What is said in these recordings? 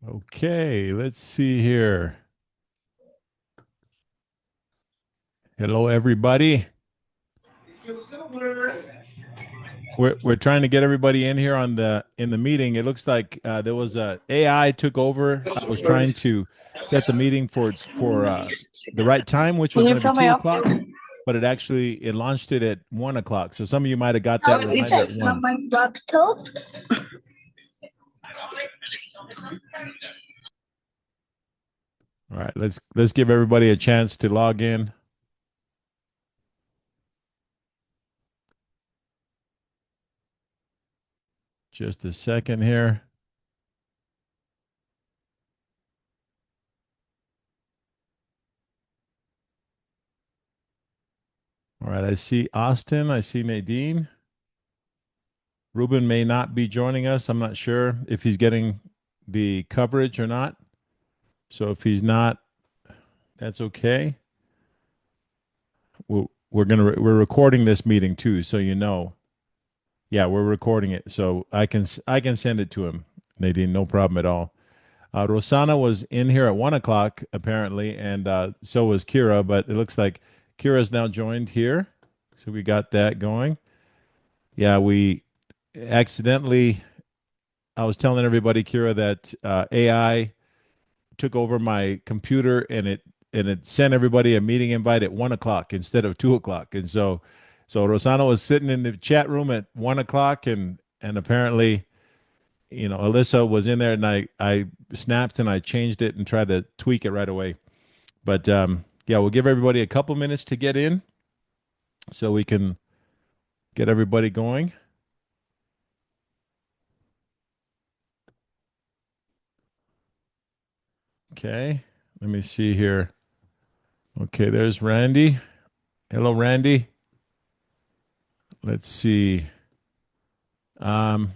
Okay, let's see here. Hello, everybody. We're trying to get everybody in here on the meeting. It looks like there was a AI took over. I was trying to set the meeting for the right time, which was Can you going to be fill me two up? o'clock, but it launched it at 1 o'clock. So some of you might have got No, that it's reminder at not one. my laptop. All right, let's give everybody a chance to log in. Just a second here. All right, I see Austin. I see Nadine. Ruben may not be joining us. I'm not sure if he's getting the coverage or not. So if he's not, that's okay. We're recording this meeting too, so you know. Yeah, we're recording it, so I can send it to him, Nadine. No problem at all. Rosanna was in here at 1 o'clock apparently, and so was Kira. But it looks like Kira's now joined here, so we got that going. Yeah, we accidentally. I was telling everybody, Kira, that AI took over my computer and it sent everybody a meeting invite at 1 o'clock instead of 2 o'clock. And so Rosana was sitting in the chat room at 1 o'clock and apparently, Alyssa was in there and I snapped and I changed it and tried to tweak it right away. But yeah, we'll give everybody a couple minutes to get in so we can get everybody going. Okay. Let me see here. Okay, there's Randy. Hello, Randy. Let's see. Um,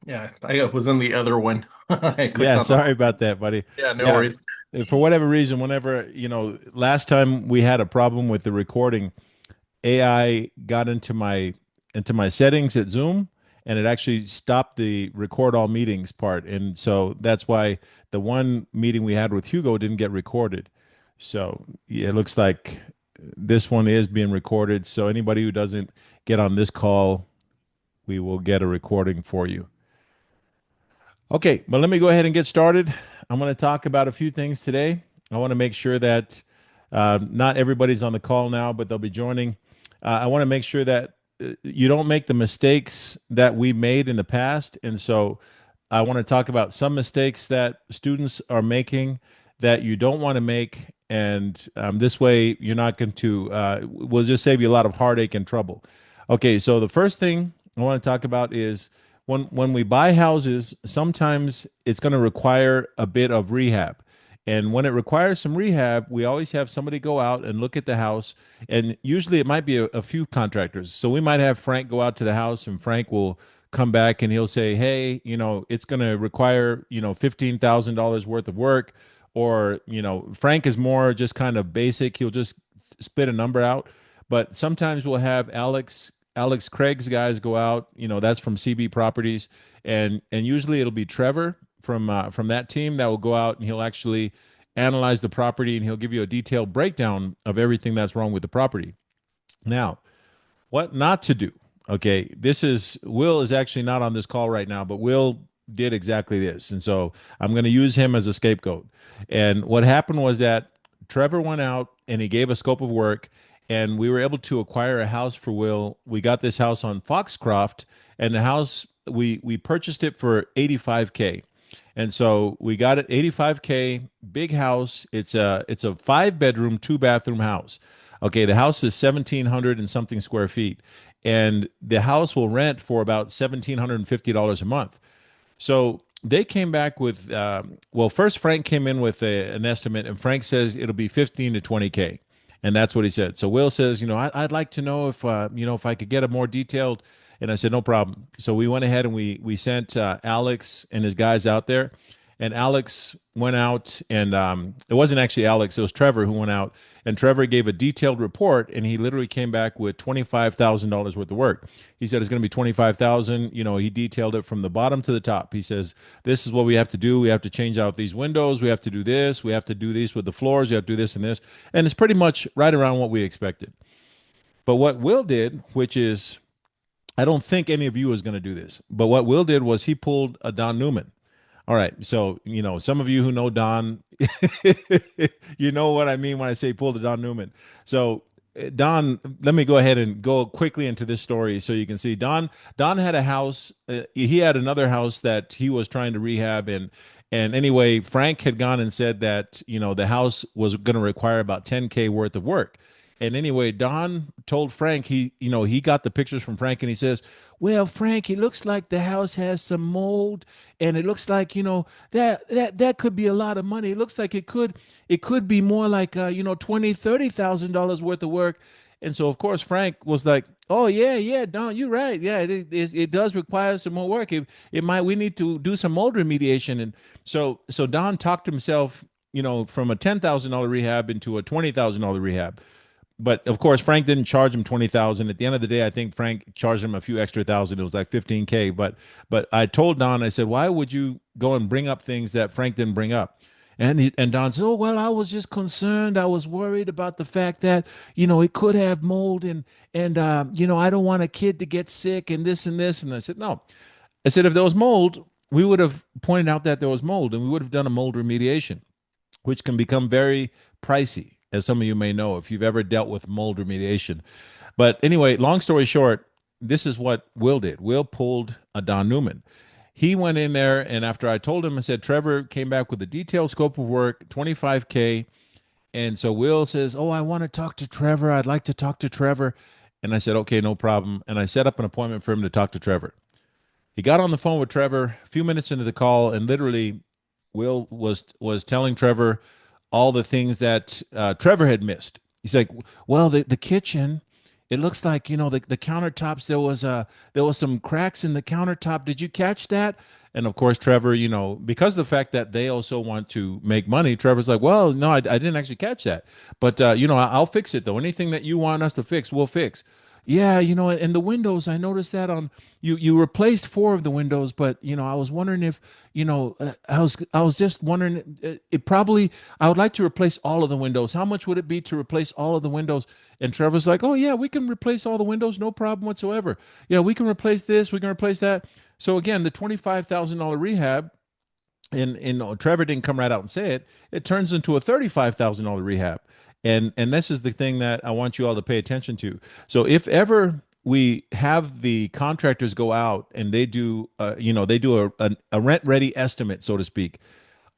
Yeah, I was in the other one. I clicked Yeah, on the sorry wrong thing. about that, buddy. Yeah, no Yeah, worries. for whatever reason, whenever, last time we had a problem with the recording, AI got into my settings at Zoom and it actually stopped the record all meetings part. And so that's why the one meeting we had with Hugo didn't get recorded. So, yeah, it looks like this one is being recorded. So anybody who doesn't get on this call, we will get a recording for you. Okay, but let me go ahead and get started. I'm going to talk about a few things today. I want to make sure that not everybody's on the call now, but they'll be joining. I want to make sure that you don't make the mistakes that we made in the past. And so I want to talk about some mistakes that students are making that you don't want to make. And this way, you're not going to, we'll just save you a lot of heartache and trouble. Okay, so the first thing I want to talk about is when we buy houses, sometimes it's going to require a bit of rehab. And when it requires some rehab, we always have somebody go out and look at the house. And usually it might be a few contractors. So we might have Frank go out to the house and Frank will come back and he'll say, hey, it's going to require, $15,000 worth of work. Or, Frank is more just kind of basic. He'll just spit a number out. But sometimes we'll have Alex Craig's guys go out. That's from CB Properties, and usually it'll be Trevor from that team that will go out and he'll actually analyze the property and he'll give you a detailed breakdown of everything that's wrong with the property. Now, what not to do? Okay, this is Will is actually not on this call right now, but Will did exactly this, and so I'm going to use him as a scapegoat. And what happened was that Trevor went out and he gave a scope of work, and we were able to acquire a house for Will. We got this house on Foxcroft, and the house we purchased it for 85K. And so we got it 85K, big house. It's a 5 bedroom, 2 bathroom house. Okay, the house is 1,700 and something square feet, and the house will rent for about $1,750 a month. So they came back with, well, first Frank came in with an estimate, and Frank says it'll be 15 to 20K. And that's what he said. So Will says, I'd like to know if I could get a more detailed. And I said, no problem. So we went ahead and we sent Alex and his guys out there, And Alex went out, and it wasn't actually Alex, it was Trevor who went out. And Trevor gave a detailed report, and he literally came back with $25,000 worth of work. He said it's going to be 25,000. He detailed it from the bottom to the top. He says, this is what we have to do. We have to change out these windows. We have to do this. We have to do this with the floors. We have to do this and this. And it's pretty much right around what we expected. But what Will did, which is, I don't think any of you is going to do this, but what Will did was he pulled a Don Newman. All right. So, some of you who know Don, you know what I mean when I say pull the Don Newman. So, Don, let me go ahead and go quickly into this story so you can see. Don had a house. He had another house that he was trying to rehab, and anyway, Frank had gone and said that the house was going to require about 10K worth of work. And anyway, Don told Frank he got the pictures from Frank, and he says, "Well, Frank, it looks like the house has some mold, and it looks like that could be a lot of money. It looks like it could be more like 20, $30,000 worth of work." And so of course Frank was like, "Oh yeah, yeah, Don, you're right. Yeah, it does require some more work. We need to do some mold remediation." And so Don talked himself, from a $10,000 rehab into a $20,000 rehab. But of course, Frank didn't charge him 20,000. At the end of the day, I think Frank charged him a few extra thousand. It was like 15K. But I told Don, I said, why would you go and bring up things that Frank didn't bring up? And Don said, "Oh well, I was just concerned. I was worried about the fact that it could have mold, and I don't want a kid to get sick and this and this." And I said, "No." I said, "If there was mold, we would have pointed out that there was mold, and we would have done a mold remediation, which can become very pricey, as some of you may know if you've ever dealt with mold remediation." But anyway, long story short, this is what Will did. Will pulled a Don Newman. He went in there, and after I told him, I said, Trevor came back with a detailed scope of work, 25K. And so Will says, "Oh, I want to talk to Trevor. I'd like to talk to Trevor." And I said, "Okay, no problem." And I set up an appointment for him to talk to Trevor. He got on the phone with Trevor a few minutes into the call, and literally, Will was telling Trevor all the things that Trevor had missed. He's like, "Well, the kitchen, it looks like the countertops. There was some cracks in the countertop. Did you catch that?" And of course, Trevor, because of the fact that they also want to make money, Trevor's like, "Well, no, I didn't actually catch that, but I'll fix it though. Anything that you want us to fix, we'll fix." Yeah, and the windows, I noticed that on you replaced four of the windows, but I was wondering if, I was just wondering, it probably, I would like to replace all of the windows. How much would it be to replace all of the windows? And Trevor's like, "Oh yeah, we can replace all the windows, no problem whatsoever. Yeah, we can replace this, we can replace that." So again, the $25,000 rehab, and Trevor didn't come right out and say it. It turns into a $35,000 rehab, and this is the thing that I want you all to pay attention to. So if ever we have the contractors go out and they do a rent ready estimate, so to speak,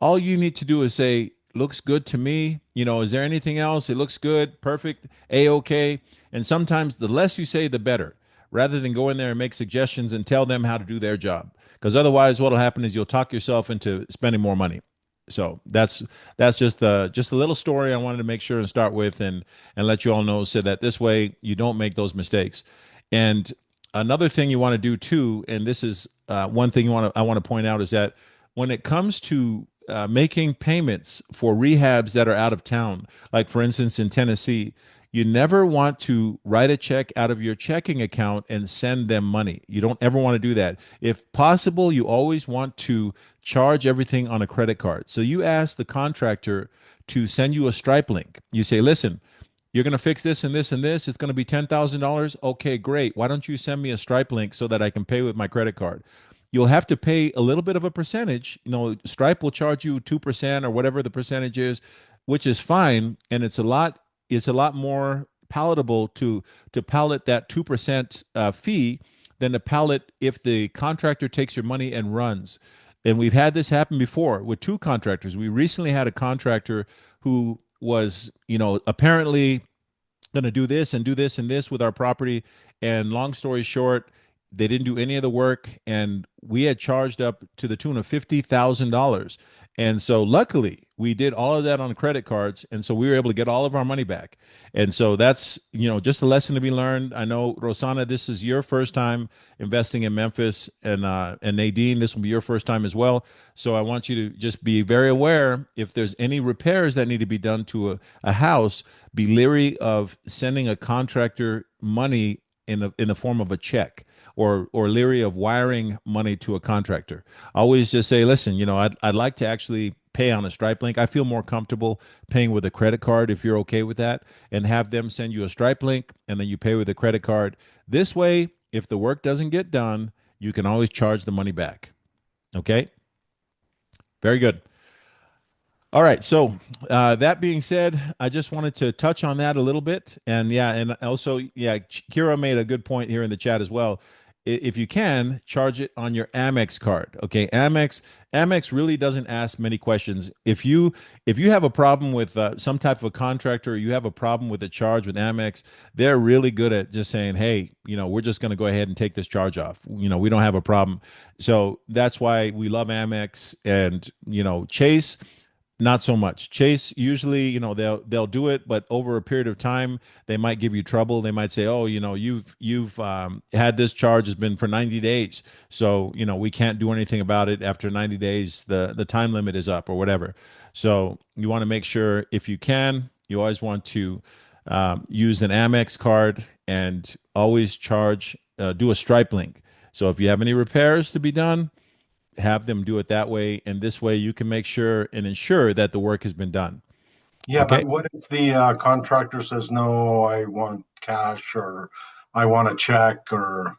all you need to do is say, "Looks good to me. Is there anything else? It looks good, perfect, a-okay." And sometimes the less you say, the better, rather than go in there and make suggestions and tell them how to do their job. Because otherwise, what'll happen is you'll talk yourself into spending more money. So that's just a little story I wanted to make sure and start with, and let you all know, so that this way you don't make those mistakes. And another thing you want to do too, and this is one thing I want to point out, is that when it comes to making payments for rehabs that are out of town, like for instance in Tennessee, you never want to write a check out of your checking account and send them money. You don't ever want to do that. If possible, you always want to charge everything on a credit card. So you ask the contractor to send you a Stripe link. You say, "Listen, you're going to fix this and this and this. It's going to be $10,000. Okay, great. Why don't you send me a Stripe link so that I can pay with my credit card?" You'll have to pay a little bit of a percentage. Stripe will charge you 2% or whatever the percentage is, which is fine, and it's a lot more palatable to pallet that 2% fee than to pallet if the contractor takes your money and runs. And we've had this happen before with two contractors. We recently had a contractor who was, apparently going to do this and do this and this with our property. And long story short, they didn't do any of the work, and we had charged up to the tune of $50,000. And so luckily we did all of that on credit cards. And so we were able to get all of our money back. And so that's, just a lesson to be learned. I know, Rosanna, this is your first time investing in Memphis, and Nadine, this will be your first time as well. So I want you to just be very aware if there's any repairs that need to be done to a house, be leery of sending a contractor money in the form of a check, or leery of wiring money to a contractor. Always just say, listen, I'd like to actually pay on a Stripe link. I feel more comfortable paying with a credit card if you're okay with that, and have them send you a Stripe link and then you pay with a credit card. This way, if the work doesn't get done, you can always charge the money back. Okay? Very good. All right. So that being said, I just wanted to touch on that a little bit, and yeah, and also, yeah, Kira made a good point here in the chat as well. If you can, charge it on your Amex card. Okay, Amex really doesn't ask many questions. If you have a problem with some type of a contractor, or you have a problem with a charge with Amex, they're really good at just saying, hey, we're just going to go ahead and take this charge off. We don't have a problem. So that's why we love Amex, and Chase, not so much. Chase usually, they'll do it, but over a period of time, they might give you trouble. They might say, "Oh, you've had this charge has been for 90 days, so we can't do anything about it after 90 days. The time limit is up, or whatever." So you want to make sure, if you can, you always want to use an Amex card, and always do a Stripe link. So if you have any repairs to be done, have them do it that way, and this way you can make sure and ensure that the work has been done. Yeah, Okay. but what if the contractor says, no, I want cash or I want a check or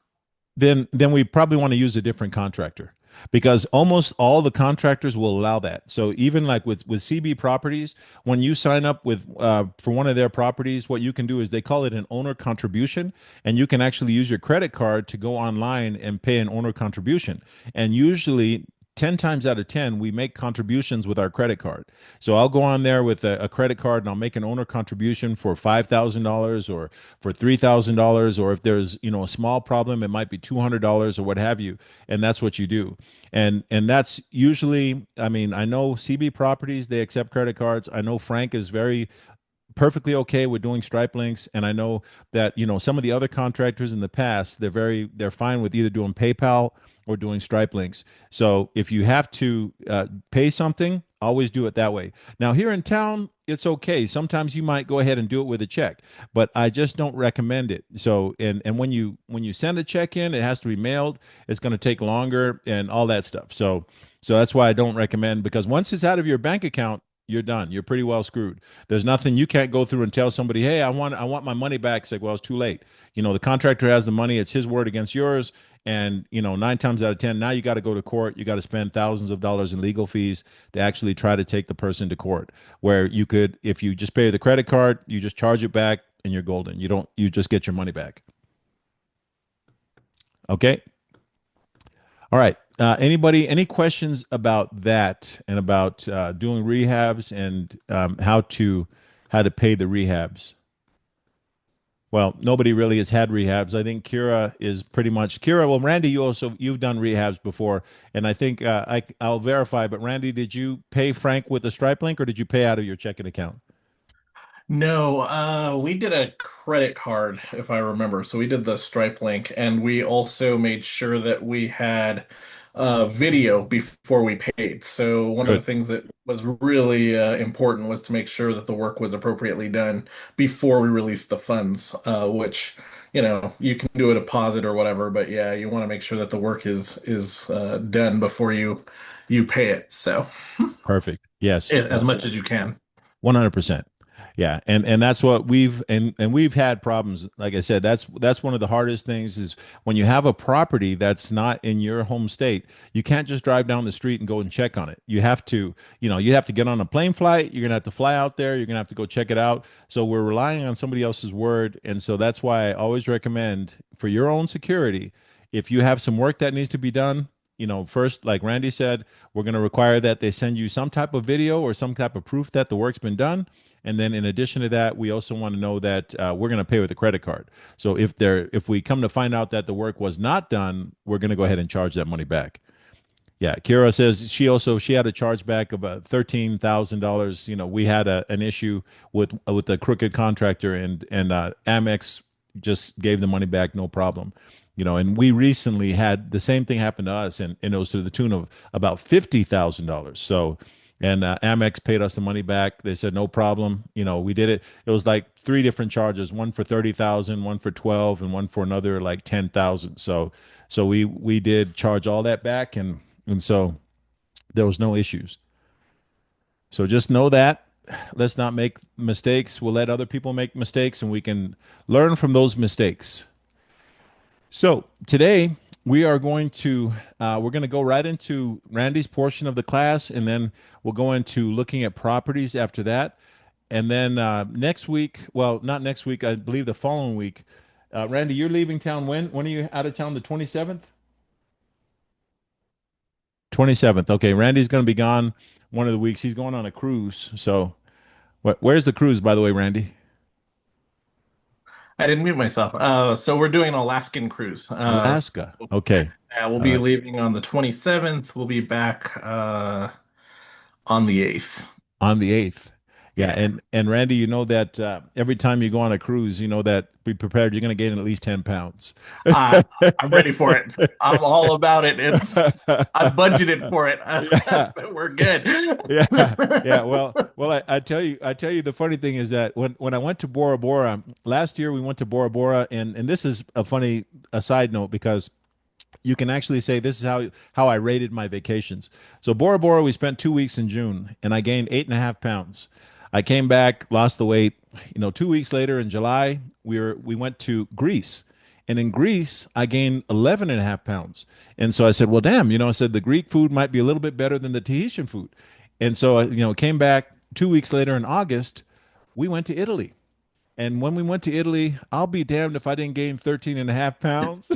Then we probably want to use a different contractor, because almost all the contractors will allow that. So even like with CB Properties, when you sign up with for one of their properties, what you can do is they call it an owner contribution, and you can actually use your credit card to go online and pay an owner contribution. And usually 10 times out of 10, we make contributions with our credit card. So I'll go on there with a credit card, and I'll make an owner contribution for $5,000 or for $3,000. Or if there's, a small problem, it might be $200 or what have you. And that's what you do. And that's usually, I mean, I know CB Properties, they accept credit cards. I know Frank is very perfectly okay with doing Stripe links, and I know that some of the other contractors in the past, they're fine with either doing PayPal or doing Stripe links. So if you have to pay something, always do it that way. Now here in town, it's okay. Sometimes you might go ahead and do it with a check, but I just don't recommend it. So and when you send a check in, it has to be mailed. It's going to take longer and all that stuff. So that's why I don't recommend, because once it's out of your bank account, you're done. You're pretty well screwed. There's nothing you can't go through and tell somebody, "Hey, I want my money back." It's like, well, it's too late. The contractor has the money. It's his word against yours. And 9 times out of 10, now you got to go to court. You got to spend thousands of dollars in legal fees to actually try to take the person to court. Where you could, if you just pay the credit card, you just charge it back and you're golden. You just get your money back. Okay. All right. Any questions about that, and about doing rehabs, and how to pay the rehabs? Well, nobody really has had rehabs. I think Kira is pretty much Kira. Well, Randy, you've done rehabs before, and I think I'll verify. But Randy, did you pay Frank with a Stripe link, or did you pay out of your checking account? No, we did a credit card, if I remember. So we did the Stripe link, and we also made sure that we had video before we paid. So one of the Good. things that was really important was to make sure that the work was appropriately done before we released the funds, which, you can do a deposit or whatever, but yeah, you want to make sure that the work is done before you pay it. So Perfect. Yes. as much as you can. 100%. Yeah, and that's what we've had problems. Like I said, that's one of the hardest things, is when you have a property that's not in your home state. You can't just drive down the street and go and check on it. You have to get on a plane flight. You're gonna have to fly out there. You're gonna have to go check it out. So we're relying on somebody else's word, and so that's why I always recommend, for your own security, if you have some work that needs to be done, first, like Randy said, we're going to require that they send you some type of video or some type of proof that the work's been done. And then in addition to that, we also want to know that we're going to pay with a credit card. So if we come to find out that the work was not done, we're going to go ahead and charge that money back. Yeah, Kira says she had a chargeback of $13,000. We had an issue with a crooked contractor, and Amex just gave the money back, no problem. And we recently had the same thing happen to us, and it was to the tune of about $50,000. So, and Amex paid us the money back. They said no problem. We did it. It was like three different charges: one for 30,000, one for 12, and one for another like 10,000. So we did charge all that back, and so there was no issues. So just know that. Let's not make mistakes. We'll let other people make mistakes, and we can learn from those mistakes. So today we're going to go right into Randy's portion of the class, and then we'll go into looking at properties after that. And then next week, well, not next week, I believe the following week. Randy, you're leaving town when? When are you out of town? The 27th? 27th. Okay, Randy's going to be gone one of the weeks. He's going on a cruise. So, where's the cruise, by the way, Randy? I didn't mute myself. So we're doing an Alaskan cruise. Alaska. Okay. We'll All be right. leaving on the 27th. We'll be back on the 8th. On the 8th. Yeah, Yeah. and Randy, you know that every time you go on a cruise, you know that be prepared, you're going to gain at least 10 pounds. Uh, I'm ready for it. I'm all about it. I budgeted for it. Yeah. So we're good. Yeah, yeah. Well, I tell you, the funny thing is that when I went to Bora Bora last year, we went to Bora Bora, and this is a side note because you can actually say this is how I rated my vacations. So Bora Bora, we spent 2 weeks in June, and I gained 8.5 pounds. I came back, lost the weight. 2 weeks later in July, we went to Greece. And in Greece, I gained 11.5 pounds. And so I said, well, damn, I said the Greek food might be a little bit better than the Tahitian food. And so, came back 2 weeks later in August, we went to Italy. And when we went to Italy, I'll be damned if I didn't gain 13.5 pounds.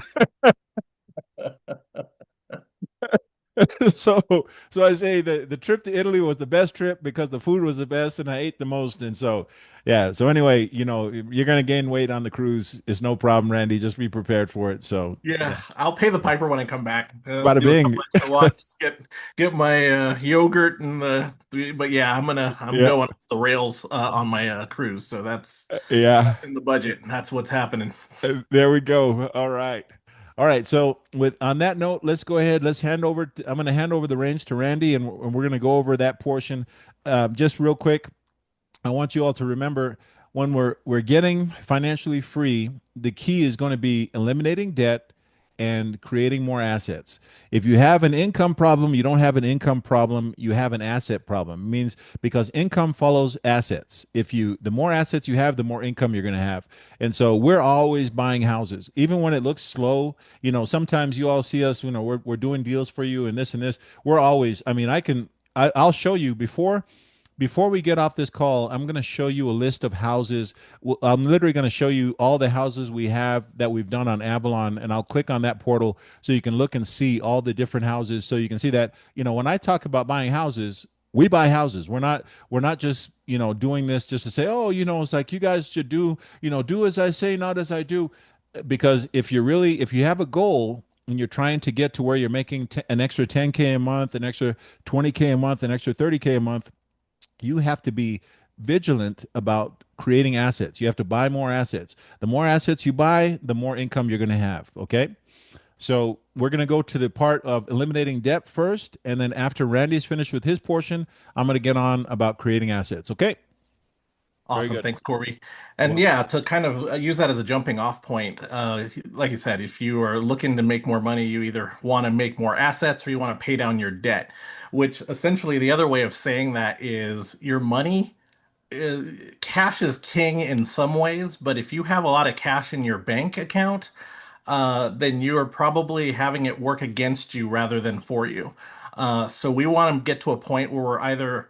so so I say the trip to Italy was the best trip because the food was the best and I ate the most. And so yeah, so anyway, you're gonna gain weight on the cruise. It's no problem, Randy. Just be prepared for it. So Yeah, yeah. I'll pay the piper when I come back. Bada Do a bing. couple extra watches, get my yogurt and but yeah, I'm Yeah. going off the rails on my cruise. So Yeah. that's in the budget. That's what's happening. There we go. All right. All right. So with on that note, let's go ahead. I'm going to hand over the reins to Randy, and we're going to go over that portion just real quick. I want you all to remember when we're getting financially free, the key is going to be eliminating debt and creating more assets. If you have an income problem, you don't have an income problem, you have an asset problem. It means because income follows assets. The more assets you have, the more income you're going to have. And so we're always buying houses. Even when it looks slow, sometimes you all see us, we're doing deals for you and this and this. We're always, I mean, I'll show you before we get off this call, I'm going to show you a list of houses. I'm literally going to show you all the houses we have that we've done on Avalon, and I'll click on that portal so you can look and see all the different houses. So you can see that, when I talk about buying houses, we buy houses. We're not just, doing this just to say, oh, it's like you guys should do as I say, not as I do. Because if you have a goal and you're trying to get to where you're making an extra 10K a month, an extra 20K a month, an extra 30K a month, you have to be vigilant about creating assets. You have to buy more assets. The more assets you buy, the more income you're going to have. Okay. So we're going to go to the part of eliminating debt first. And then after Randy's finished with his portion, I'm going to get on about creating assets. Okay. Very Awesome. good. Thanks, Korbie. You're And welcome. yeah, to kind of use that as a jumping off point, like you said, if you are looking to make more money, you either want to make more assets or you want to pay down your debt, which essentially the other way of saying that is your money, uh, cash is king in some ways, but if you have a lot of cash in your bank account, then you are probably having it work against you rather than for you. So we want to get to a point where we're either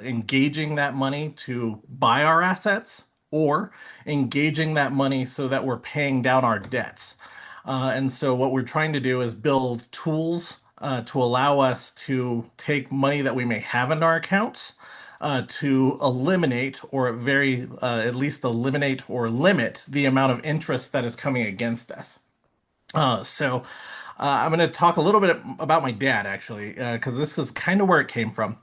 engaging that money to buy our assets or engaging that money so that we're paying down our debts. And so what we're trying to do is build tools to allow us to take money that we may have in our accounts to eliminate or at least eliminate or limit the amount of interest that is coming against us. So I'm going to talk a little bit about my dad, actually, because this is kind of where it came from.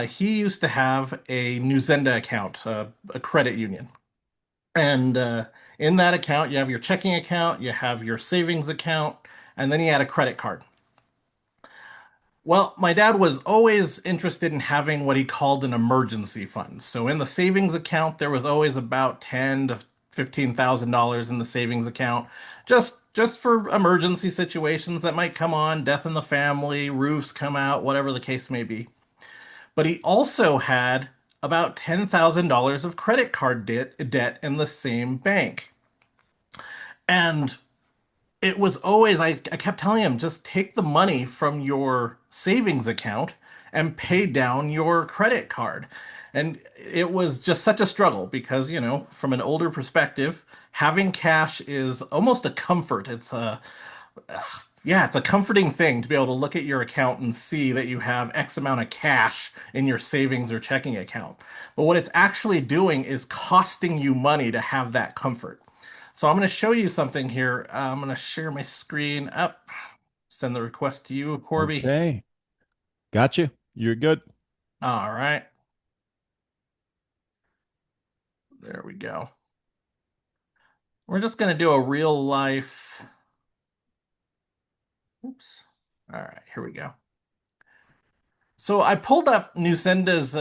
He used to have a Newsenda account, a credit union. And in that account, you have your checking account, you have your savings account, and then he had a credit card. Well, my dad was always interested in having what he called an emergency fund. So in the savings account, there was always about ten to $15,000 in the savings account, just for emergency situations that might come on, death in the family, roofs come out, whatever the case may be. But he also had about $10,000 of credit card debt in the same bank. And it was always, I kept telling him, just take the money from your savings account and pay down your credit card. And it was just such a struggle because, from an older perspective, having cash is almost a comfort. Yeah, it's a comforting thing to be able to look at your account and see that you have X amount of cash in your savings or checking account. But what it's actually doing is costing you money to have that comfort. So I'm going to show you something here. I'm going to share my screen up, send the request to you, Korbie. Okay. Got you. You're good. All right, there we go. We're just going to do a real life. Oops. All right, here we go. So I pulled up Nucenda's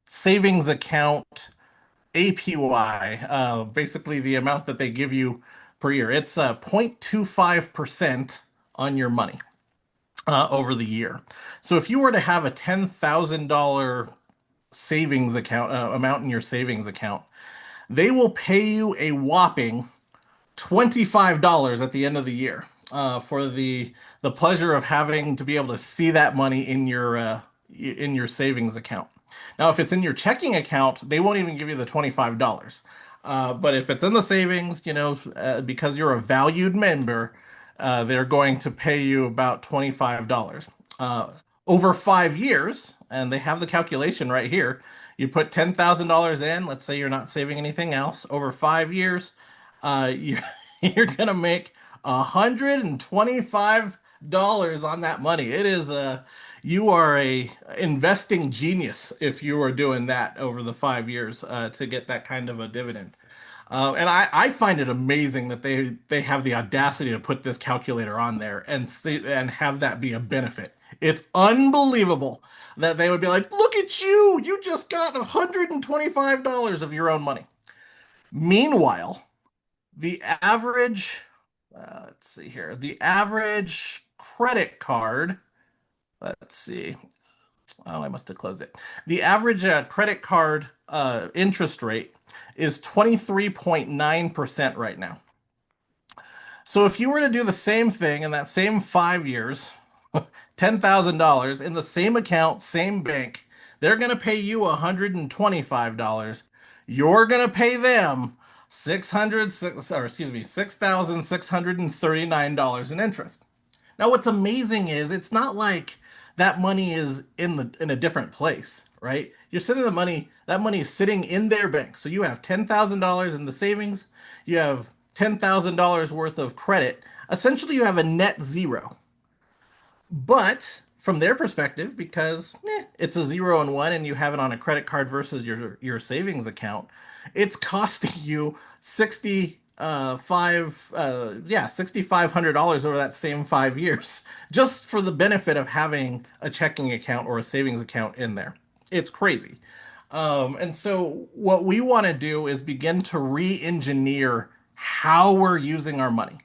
savings account APY, basically the amount that they give you per year. It's 0.25% on your money over the year. So if you were to have a $10,000 savings account amount in your savings account, they will pay you a whopping $25 at the end of the year for the pleasure of having to be able to see that money in your savings account. Now, if it's in your checking account, they won't even give you the $25. But if it's in the savings, because you're a valued member, they're going to pay you about $25. Uh, Over 5 years, and they have the calculation right here. You put $10,000 in, let's say you're not saving anything else. Over 5 years, you, you're going to make $125 on that money. You are a investing genius if you are doing that over the 5 years to get that kind of a dividend. And I find it amazing that they have the audacity to put this calculator on there and have that be a benefit. It's unbelievable that they would be like, "Look at you! You just got $125 of your own money." Meanwhile, the average, let's see here, the average credit card, let's see. Oh, I must have closed it. The average credit card interest rate is 23.9% right now. So if you were to do the same thing in that same 5 years, $10,000 in the same account, same bank, they're going to pay you $125. You're going to pay them 600 or excuse me, $6,639 in interest. Now, what's amazing is it's not like that money is in a different place, right? You're sitting the money, that money is sitting in their bank. So you have $10,000 in the savings, you have $10,000 worth of credit. Essentially, you have a net zero. But from their perspective, because it's a zero and one, and you have it on a credit card versus your savings account, it's costing you 6,500 over that same 5 years, just for the benefit of having a checking account or a savings account in there. It's crazy. And so what we want to do is begin to re-engineer how we're using our money.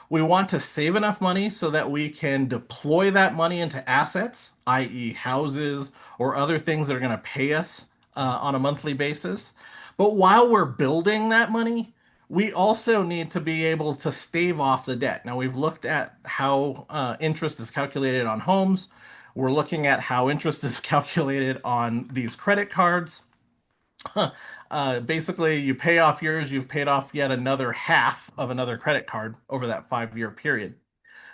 We want to save enough money so that we can deploy that money into assets, i.e., houses or other things that are going to pay us on a monthly basis. But while we're building that money, we also need to be able to stave off the debt. Now, we've looked at how interest is calculated on homes. We're looking at how interest is calculated on these credit cards. Basically, you pay off yours, you've paid off yet another half of another credit card over that 5 year period.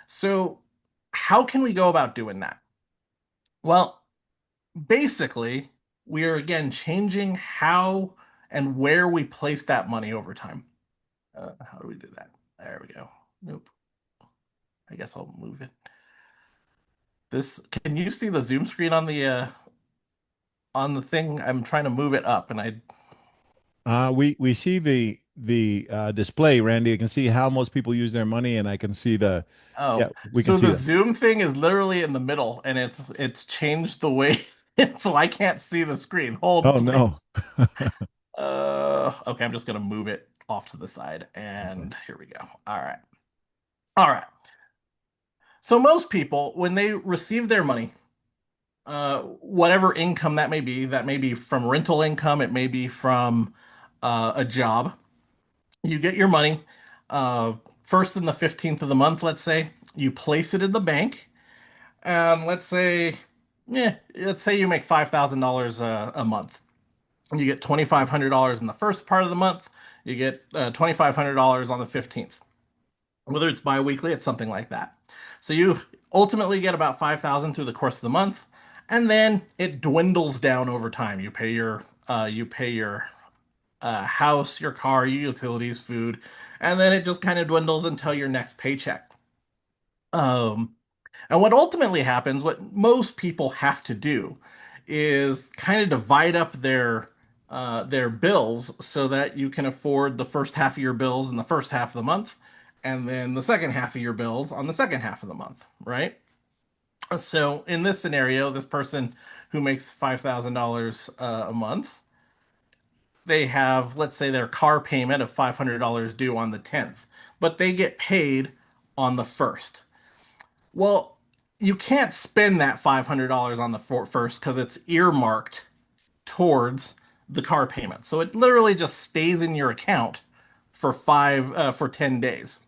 So, how can we go about doing that? Well, basically, we are again changing how and where we place that money over time. How do we do that? There we go. Nope. guess I'll move it. This, can you see the Zoom screen on the thing? I'm trying to move it up and I We see the display, Randy. I can see how most people use their money, and I can see the oh, yeah, we can so see the that. Zoom thing is literally in the middle and it's changed the way so I can't see the screen. Hold Oh no. please. Okay, I'm just gonna move it off to the side Okay. and here we go. All right. All right. So most people, when they receive their money, whatever income that may be from rental income, it may be from a job. You get your money uh, first in the 15th of the month, let's say. You place it in the bank, and let's say you make $5,000 a month. You get $2,500 in the first part of the month. You get $2,500 on the 15th. Whether it's biweekly, it's something like that. So you ultimately get about 5,000 through the course of the month, and then it dwindles down over time. You pay your house, your car, your utilities, food, and then it just kind of dwindles until your next paycheck. Um, and what ultimately happens, what most people have to do, is kind of divide up their bills so that you can afford the first half of your bills in the first half of the month, and then the second half of your bills on the second half of the month, right? So in this scenario, this person who makes $5,000 a month, they have, let's say, their car payment of $500 due on the 10th, but they get paid on the 1st. Well, you can't spend that $500 on the first because it's earmarked towards the car payment. So it literally just stays in your account for 10 days.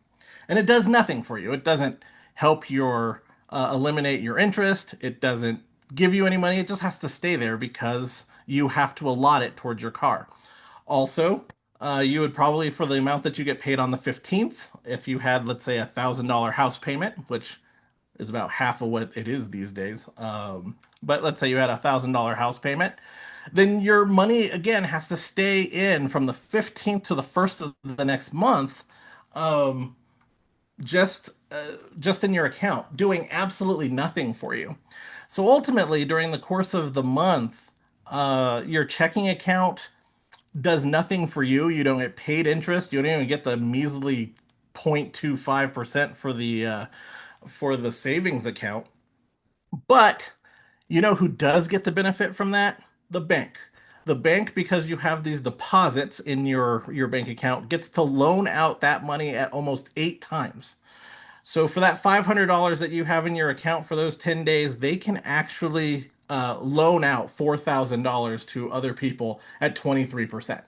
And it does nothing for you. It doesn't help your eliminate your interest. It doesn't give you any money. It just has to stay there because you have to allot it towards your car. Also, you would probably, for the amount that you get paid on the 15th, if you had, let's say, $1,000 house payment, which is about half of what it is these days. But let's say you had $1,000 house payment, then your money again has to stay in from the 15th to the first of the next month, um, just in your account, doing absolutely nothing for you. So ultimately, during the course of the month, your checking account does nothing for you. You don't get paid interest. You don't even get the measly 0.25% for the savings account. But you know who does get the benefit from that? The bank. The bank, because you have these deposits in your bank account, gets to loan out that money at almost 8 times. So for that $500 that you have in your account for those 10 days, they can actually loan out $4,000 to other people at 23%.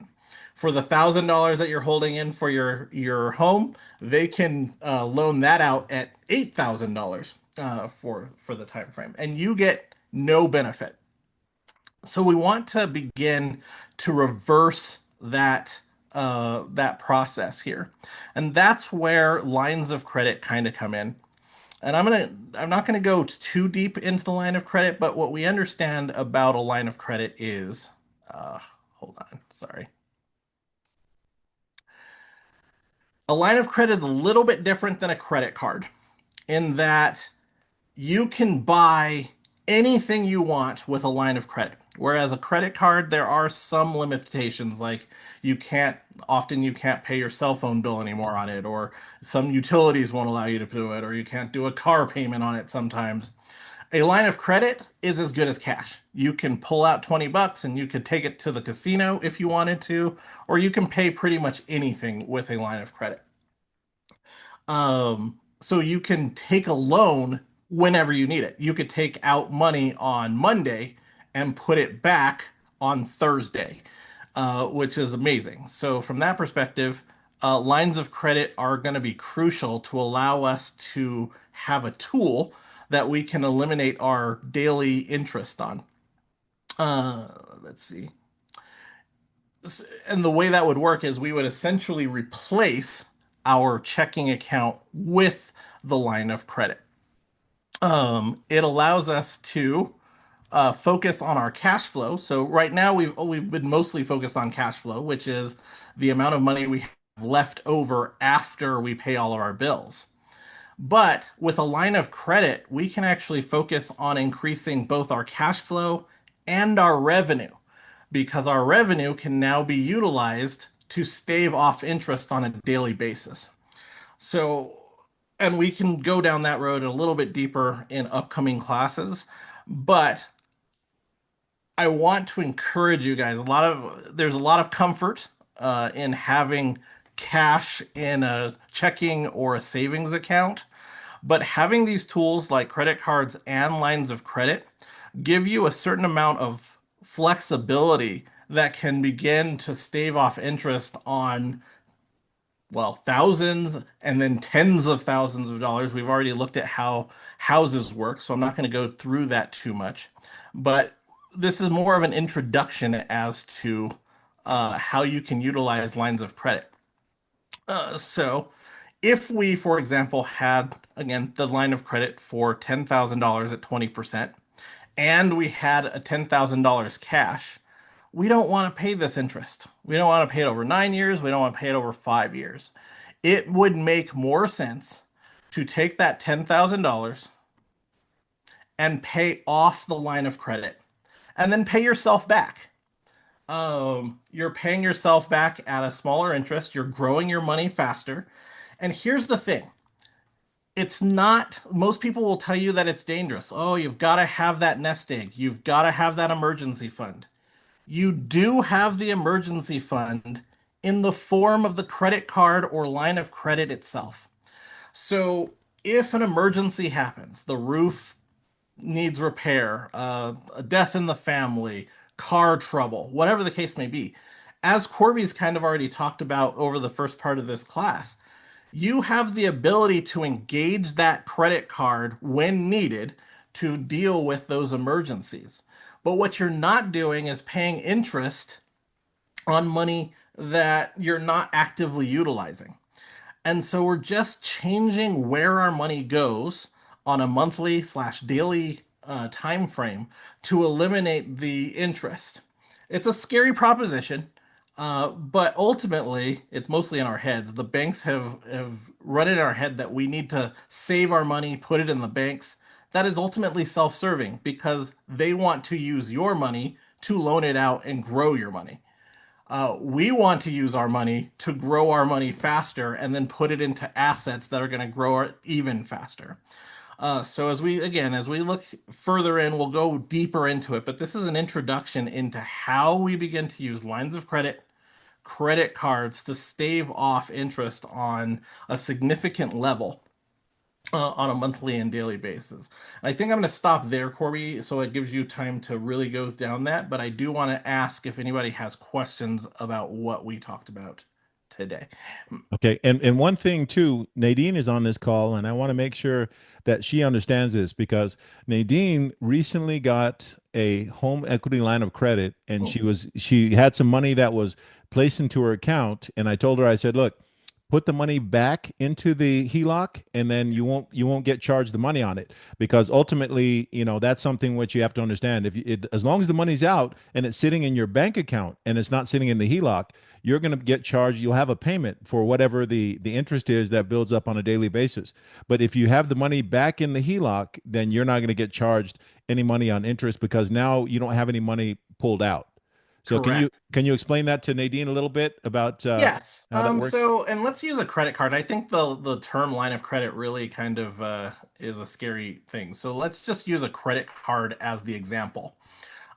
For the $1,000 that you're holding in for your home, they can loan that out at $8,000 for the time frame, and you get no benefit. So we want to begin to reverse that process here, and that's where lines of credit kind of come in. And I'm not gonna go too deep into the line of credit, but what we understand about a line of credit is, uh, hold on, sorry. A line of credit is a little bit different than a credit card in that you can buy anything you want with a line of credit. Whereas a credit card, there are some limitations, like you can't pay your cell phone bill anymore on it, or some utilities won't allow you to do it, or you can't do a car payment on it sometimes. A line of credit is as good as cash. You can pull out 20 bucks and you could take it to the casino if you wanted to, or you can pay pretty much anything with a line of credit. So you can take a loan whenever you need it. You could take out money on Monday and put it back on Thursday, which is amazing. So from that perspective, lines of credit are going to be crucial to allow us to have a tool that we can eliminate our daily interest on. Uh, let's see. And the way that would work is we would essentially replace our checking account with the line of credit. It allows us to focus on our cash flow. So right now we've been mostly focused on cash flow, which is the amount of money we have left over after we pay all of our bills. But with a line of credit, we can actually focus on increasing both our cash flow and our revenue because our revenue can now be utilized to stave off interest on a daily basis. So, and we can go down that road a little bit deeper in upcoming classes, but I want to encourage you guys. There's a lot of comfort in having cash in a checking or a savings account, but having these tools like credit cards and lines of credit give you a certain amount of flexibility that can begin to stave off interest on, well, thousands and then tens of thousands of dollars. We've already looked at how houses work, so I'm not going to go through that too much. But this is more of an introduction as to how you can utilize lines of credit. So, if we, for example, had again the line of credit for $10,000 at 20%, and we had a $10,000 cash, we don't want to pay this interest. We don't want to pay it over 9 years. We don't want to pay it over 5 years. It would make more sense to take that $10,000 and pay off the line of credit and then pay yourself back. You're paying yourself back at a smaller interest. You're growing your money faster. And here's the thing. It's not, most people will tell you that it's dangerous. Oh, you've got to have that nest egg. You've got to have that emergency fund. You do have the emergency fund in the form of the credit card or line of credit itself. So if an emergency happens, the roof needs repair, a death in the family, car trouble, whatever the case may be, as Korbie's kind of already talked about over the first part of this class, you have the ability to engage that credit card when needed to deal with those emergencies. But what you're not doing is paying interest on money that you're not actively utilizing. And so we're just changing where our money goes on a monthly slash daily time frame to eliminate the interest. It's a scary proposition, but ultimately, it's mostly in our heads. The banks have run in our head that we need to save our money, put it in the banks. That is ultimately self-serving because they want to use your money to loan it out and grow your money. We want to use our money to grow our money faster and then put it into assets that are going to grow it even faster. So as we look further in, we'll go deeper into it, but this is an introduction into how we begin to use lines of credit, credit cards to stave off interest on a significant level on a monthly and daily basis. I think I'm going to stop there, Korbie, so it gives you time to really go down that. But I do want to ask if anybody has questions about what we talked about today. Okay. And one thing too, Nadine is on this call, and I want to make sure that she understands this because Nadine recently got a home equity line of credit and Oh, she had some money that was placed into her account. And I told her, I said, look, put the money back into the HELOC and then you won't get charged the money on it because ultimately, that's something which you have to understand. As long as the money's out and it's sitting in your bank account and it's not sitting in the HELOC, you're going to get charged. You'll have a payment for whatever the interest is that builds up on a daily basis. But if you have the money back in the HELOC, then you're not going to get charged any money on interest because now you don't have any money pulled out. So can you correct. can you explain that to Nadine a little bit about Yes. how that works? And let's use a credit card. I think the term line of credit really kind of is a scary thing. So let's just use a credit card as the example.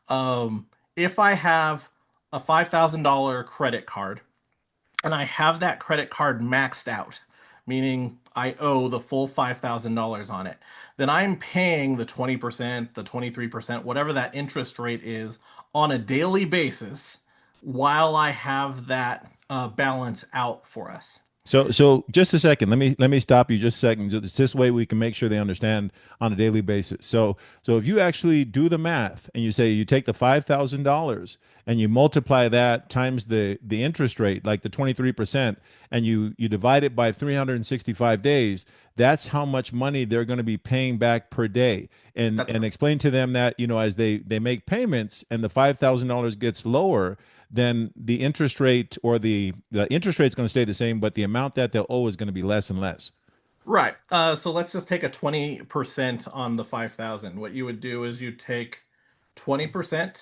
If I have a $5,000 credit card and I have that credit card maxed out, meaning I owe the full $5,000 on it, then I'm paying the 20%, the 23%, whatever that interest rate is on a daily basis while I have that balance out for us. So just a second. Let me stop you just a second. So this way we can make sure they understand on a daily basis. So if you actually do the math and you say you take the $5,000 and you multiply that times the interest rate, like the 23%, and you divide it by 365 days, that's how much money they're going to be paying back per day. And That's and right. explain to them that, as they make payments and the $5,000 gets lower, then the interest rate or the interest rate is going to stay the same, but the amount that they'll owe is going to be less and less. Right. So let's just take a 20% on the 5,000. What you would do is you take 20%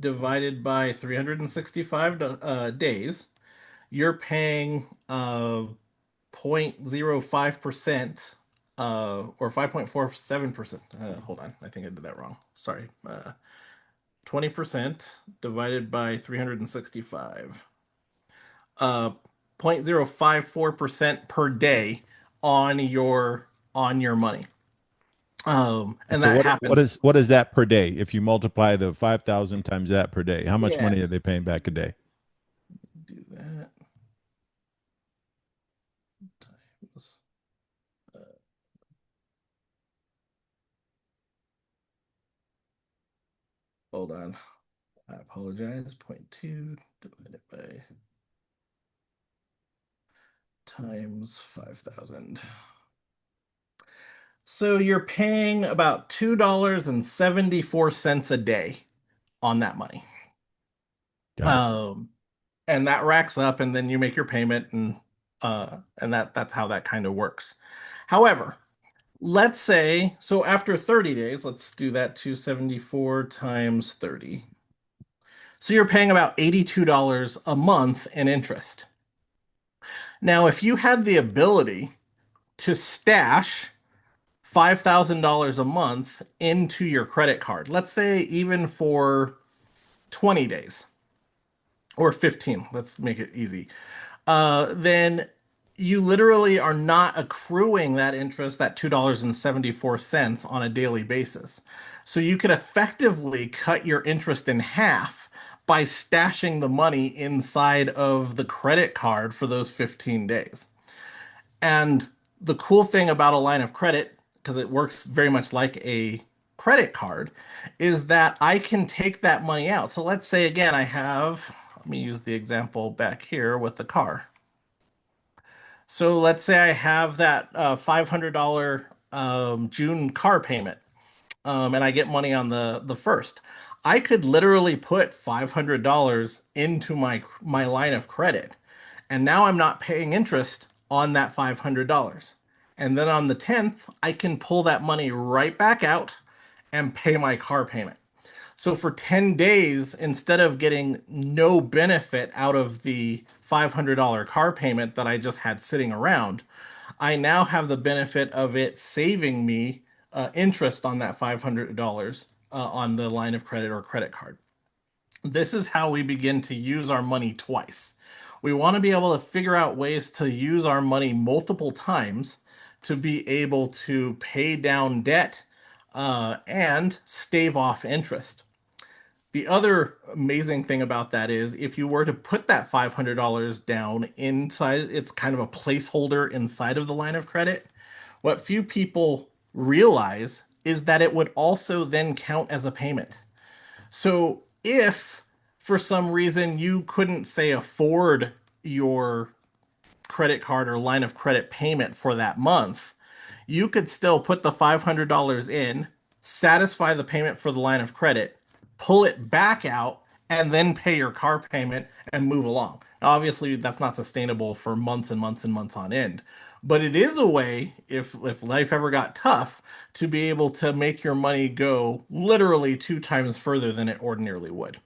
divided by 365 days. You're paying 0.05% or 5.47%. Hold on. I think I did that wrong. Sorry. 20% divided by 365. 0.054% per day on your money. And And so that what happens. is that per day? If you multiply the 5,000 times that per day, how much money are they Yes. paying back a day? Do that times. Uh, hold on. I apologize. Zero point 0.2 divided by times 5,000. So you're paying about $2.74 a day on that money. Got it. Um, and that racks up, and then you make your payment, and that's how that kind of works. However, let's say so after 30 days, let's do that 274 times 30. So you're paying about $82 a month in interest. Now, if you had the ability to stash $5,000 a month into your credit card, let's say even for 20 days or 15, let's make it easy, then you literally are not accruing that interest, that $2.74 on a daily basis. So you could effectively cut your interest in half by stashing the money inside of the credit card for those 15 days. And the cool thing about a line of credit, because it works very much like a credit card, is that I can take that money out. So let's say again, let me use the example back here with the car. So let's say I have that $500 June car payment, and I get money on the first. I could literally put $500 into my line of credit, and now I'm not paying interest on that $500. And then on the 10th, I can pull that money right back out and pay my car payment. So for 10 days, instead of getting no benefit out of the $500 car payment that I just had sitting around, I now have the benefit of it saving me interest on that $500 on the line of credit or credit card. This is how we begin to use our money twice. We want to be able to figure out ways to use our money multiple times to be able to pay down debt and stave off interest. The other amazing thing about that is if you were to put that $500 down inside, it's kind of a placeholder inside of the line of credit. What few people realize is that it would also then count as a payment. So if for some reason you couldn't, say, afford your credit card or line of credit payment for that month, you could still put the $500 in, satisfy the payment for the line of credit, pull it back out, and then pay your car payment and move along. Now, obviously, that's not sustainable for months and months and months on end, but it is a way, if life ever got tough, to be able to make your money go literally two times further than it ordinarily would.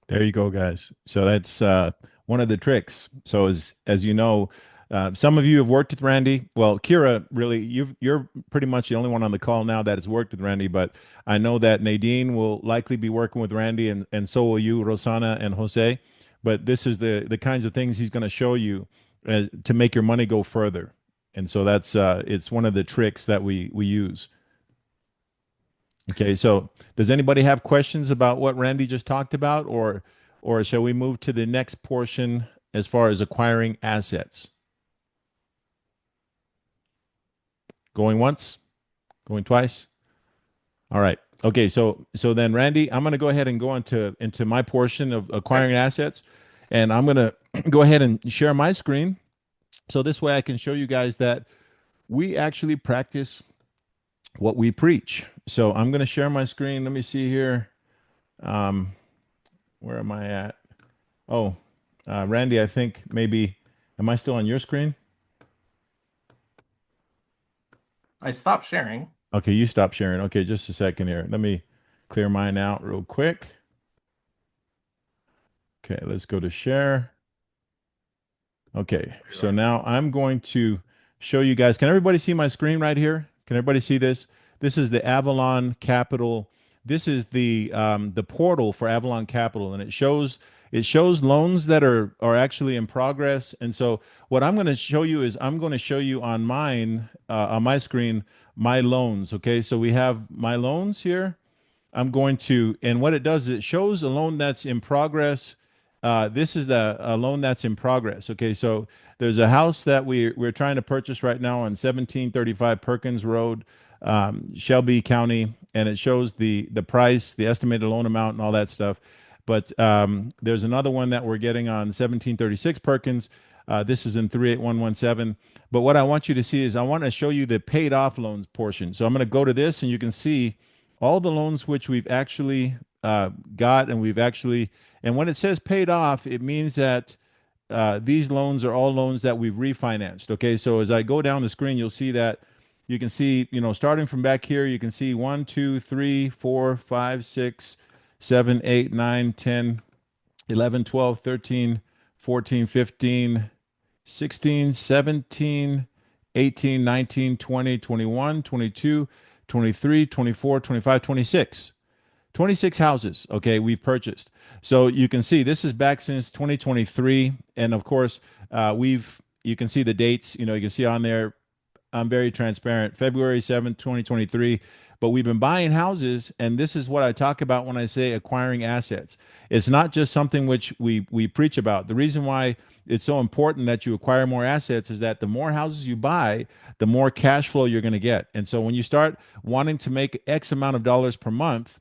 There you go, guys. So that's one of the tricks. So as you know, some of you have worked with Randy. Well, Kira, really, you're pretty much the only one on the call now that has worked with Randy. But I know that Nadine will likely be working with Randy, and so will you, Rosana and Jose. But this is the kinds of things he's going to show you to make your money go further. And so that's it's one of the tricks that we use. Okay, so does anybody have questions about what Randy just talked about, or shall we move to the next portion as far as acquiring assets? Going once, going twice. All right. Okay, so then Randy, I'm going to go ahead and go into my portion of Okay. acquiring assets, and I'm going to go ahead and share my screen so this way I can show you guys that we actually practice what we preach. So I'm going to share my screen. Let me see here. Um, where am I at? Oh, Randy, I think maybe, am I still on your screen? I stopped sharing. Okay, you stop sharing. Okay, just a second here. Let me clear mine out real quick. Okay, let's go to share. Okay, so now I'm going to show you guys. Can everybody see my screen right here? Can everybody see this? This is the Avalon Capital. This is the portal for Avalon Capital, and it shows loans that are actually in progress. And so what I'm going to show you is I'm going to show you on mine on my screen my loans. Okay, so we have my loans here. I'm going to, and what it does is it shows a loan that's in progress. This is the a loan that's in progress. Okay, so there's a house that we're trying to purchase right now on 1735 Perkins Road, Shelby County, and it shows the price, the estimated loan amount, and all that stuff. But there's another one that we're getting on 1736 Perkins. This is in 38117. But what I want you to see is I want to show you the paid off loans portion. So I'm going to go to this, and you can see all the loans which we've actually got, and and when it says paid off, it means that these loans are all loans that we've refinanced. Okay, so as I go down the screen, you'll see that you can see, starting from back here, you can see 1, 2, 3, 4, 5, 6, 7, 8, 9, 10, 11, 12, 13, 14, 15, 16, 17, 18, 19, 20, 21, 22, 23, 24, 25, 26. 26 houses, okay, we've purchased. So you can see this is back since 2023. And of course, you can see the dates, you can see on there, I'm very transparent. February 7th, 2023. But we've been buying houses, and this is what I talk about when I say acquiring assets. It's not just something which we preach about. The reason why it's so important that you acquire more assets is that the more houses you buy, the more cash flow you're going to get. And so when you start wanting to make X amount of dollars per month,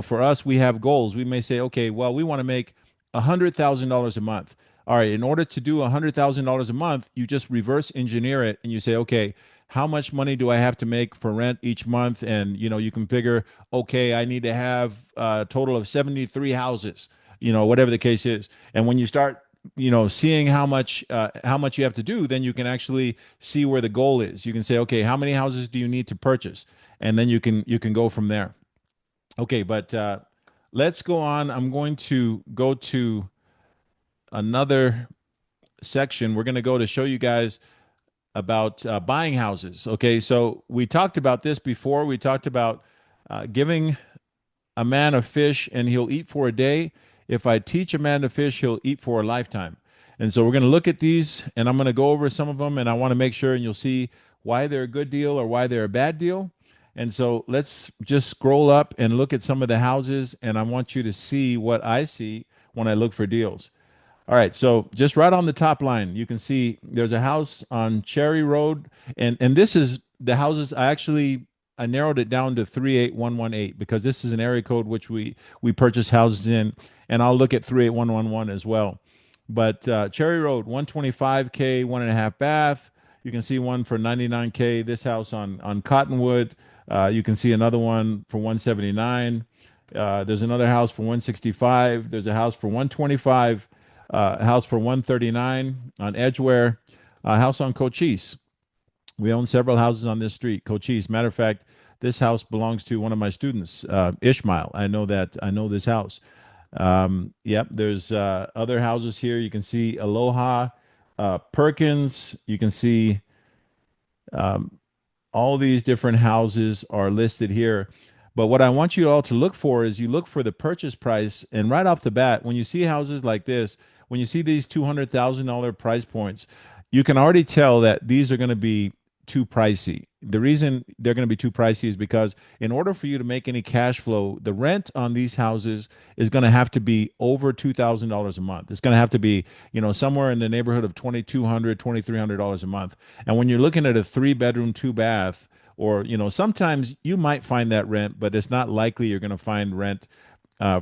for us, we have goals. We may say, okay, well, we want to make $100,000 a month. All right, in order to do $100,000 a month, you just reverse engineer it and you say, okay, how much money do I have to make for rent each month? And you can figure, okay, I need to have a total of 73 houses, whatever the case is. And when you start, seeing how much you have to do, then you can actually see where the goal is. You can say, okay, how many houses do you need to purchase? And then you can go from there. Okay, but let's go on. I'm going to go to another section. We're going to go to show you guys about buying houses. Okay, so we talked about this before. We talked about giving a man a fish and he'll eat for a day. If I teach a man to fish, he'll eat for a lifetime. And so we're going to look at these and I'm going to go over some of them and I want to make sure and you'll see why they're a good deal or why they're a bad deal. And so let's just scroll up and look at some of the houses and I want you to see what I see when I look for deals. All right, so just right on the top line, you can see there's a house on Cherry Road, and this is the houses. I narrowed it down to 38118 because this is an area code which we purchase houses in, and I'll look at 38111 as well. But Cherry Road, 125K, 1.5 bath. You can see one for 99K. This house on Cottonwood. You can see another one for 179. There's another house for 165. There's a house for 125. House for 139 on Edgeware, house on Cochise. We own several houses on this street, Cochise. Matter of fact, this house belongs to one of my students, Ishmael. I know this house. Yep, there's other houses here. You can see Aloha, Perkins. You can see all these different houses are listed here. But what I want you all to look for is you look for the purchase price. And right off the bat, when you see houses like this, when you see these $200,000 price points, you can already tell that these are going to be too pricey. The reason they're going to be too pricey is because in order for you to make any cash flow, the rent on these houses is going to have to be over $2,000 a month. It's going to have to be, somewhere in the neighborhood of $2,200, $2,300 a month. And when you're looking at a 3-bedroom, 2-bath, or sometimes you might find that rent, but it's not likely you're going to find rent